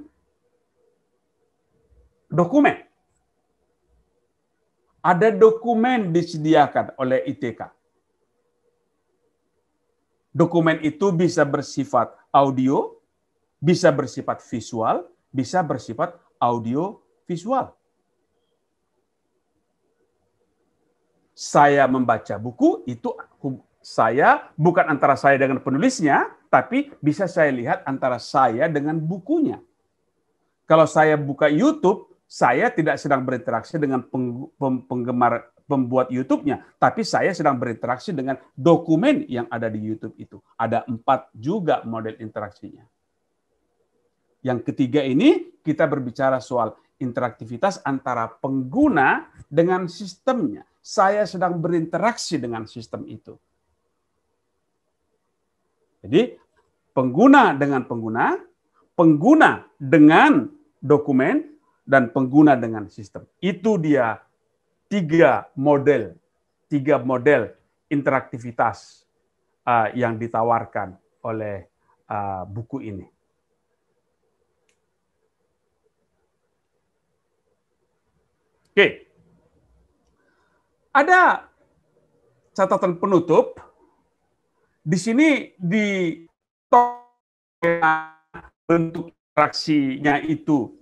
dokumen. Ada dokumen disediakan oleh ITK. Dokumen itu bisa bersifat audio, bisa bersifat visual, bisa bersifat audio visual. Saya membaca buku, itu saya bukan antara saya dengan penulisnya, tapi bisa saya lihat antara saya dengan bukunya. Kalau saya buka YouTube, saya tidak sedang berinteraksi dengan penggemar pembuat YouTube-nya, tapi saya sedang berinteraksi dengan dokumen yang ada di YouTube itu. Ada 4 juga model interaksinya. Yang ketiga ini kita berbicara soal interaktivitas antara pengguna dengan sistemnya. Saya sedang berinteraksi dengan sistem itu. Jadi pengguna dengan pengguna, pengguna dengan dokumen, dan pengguna dengan sistem. Itu dia tiga model interaktivitas yang ditawarkan oleh buku ini. Oke. Ada catatan penutup. Di sini di bentuk interaksinya itu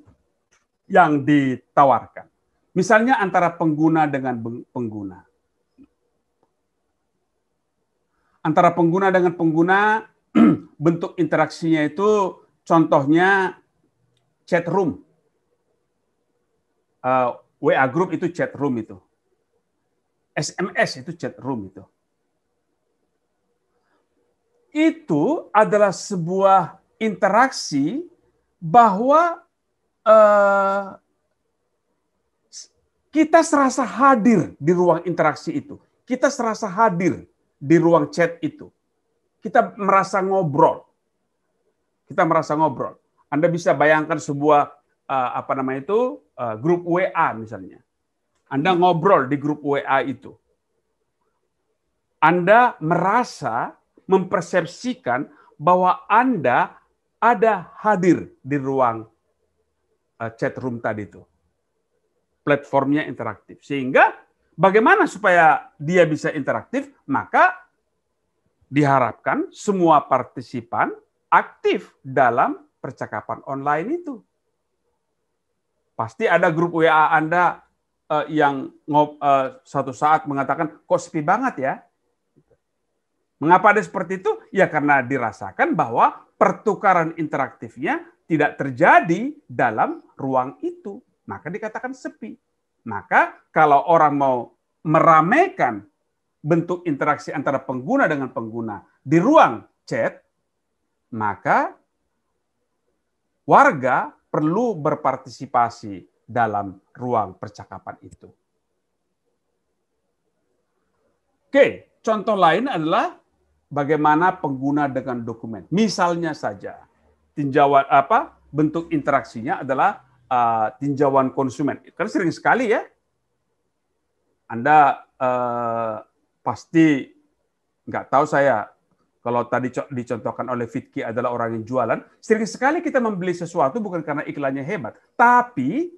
yang ditawarkan. Misalnya antara pengguna dengan pengguna. Antara pengguna dengan pengguna, bentuk interaksinya itu contohnya chat room. WA group itu chat room itu. SMS itu chat room itu. Itu adalah sebuah interaksi bahwa kita serasa hadir di ruang interaksi itu. Kita serasa hadir di ruang chat itu. Kita merasa ngobrol. Anda bisa bayangkan sebuah grup WA misalnya. Anda ngobrol di grup WA itu. Anda merasa mempersepsikan bahwa Anda ada hadir di ruang chat room tadi itu. Platformnya interaktif. Sehingga bagaimana supaya dia bisa interaktif? Maka diharapkan semua partisipan aktif dalam percakapan online itu. Pasti ada grup WA Anda yang suatu saat mengatakan, kok sepi banget ya? Mengapa ada seperti itu? Ya karena dirasakan bahwa pertukaran interaktifnya tidak terjadi dalam ruang itu. Maka dikatakan sepi. Maka kalau orang mau meramaikan bentuk interaksi antara pengguna dengan pengguna di ruang chat, maka warga perlu berpartisipasi dalam ruang percakapan itu. Oke, contoh lain adalah bagaimana pengguna dengan dokumen. Misalnya saja, tinjauan bentuk interaksinya adalah tinjauan konsumen. Kan sering sekali ya, Anda pasti nggak tahu saya, kalau tadi dicontohkan oleh Fitki adalah orang yang jualan, sering sekali kita membeli sesuatu bukan karena iklannya hebat, tapi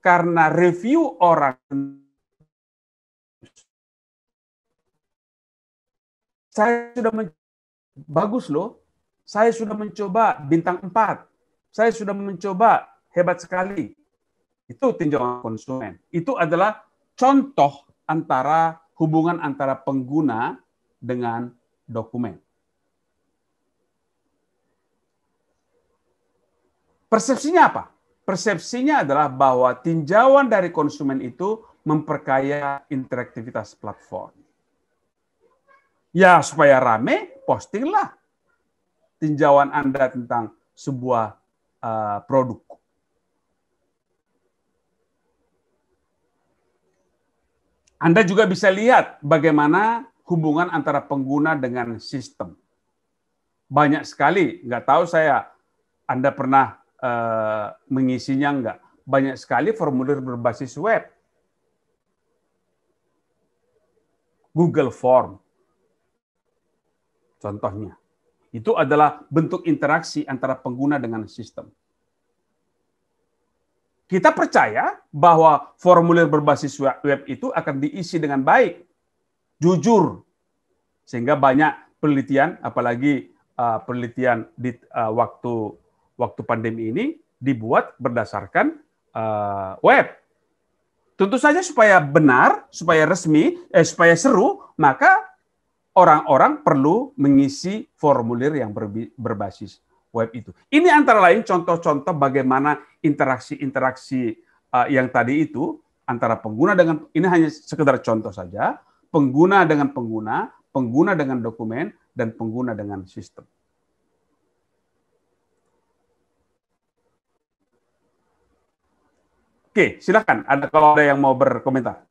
karena review orang. Saya sudah bagus loh, saya sudah mencoba bintang 4, saya sudah mencoba hebat sekali. Itu tinjauan konsumen. Itu adalah contoh hubungan antara pengguna dengan dokumen. Persepsinya apa? Persepsinya adalah bahwa tinjauan dari konsumen itu memperkaya interaktivitas platform. Ya, supaya rame, postinglah tinjauan Anda tentang sebuah produk. Anda juga bisa lihat bagaimana hubungan antara pengguna dengan sistem. Banyak sekali, nggak tahu saya, Anda pernah mengisinya nggak? Banyak sekali formulir berbasis web. Google Form, contohnya. Itu adalah bentuk interaksi antara pengguna dengan sistem. Kita percaya bahwa formulir berbasis web itu akan diisi dengan baik, jujur, sehingga banyak penelitian, apalagi penelitian di waktu pandemi ini dibuat berdasarkan web. Tentu saja supaya benar, supaya resmi, supaya seru, maka orang-orang perlu mengisi formulir yang berbasis web itu. Ini antara lain contoh-contoh bagaimana interaksi-interaksi yang tadi itu antara pengguna dengan, ini hanya sekedar contoh saja, pengguna dengan pengguna, pengguna dengan dokumen, dan pengguna dengan sistem. Oke, silakan. Kalau ada yang mau berkomentar.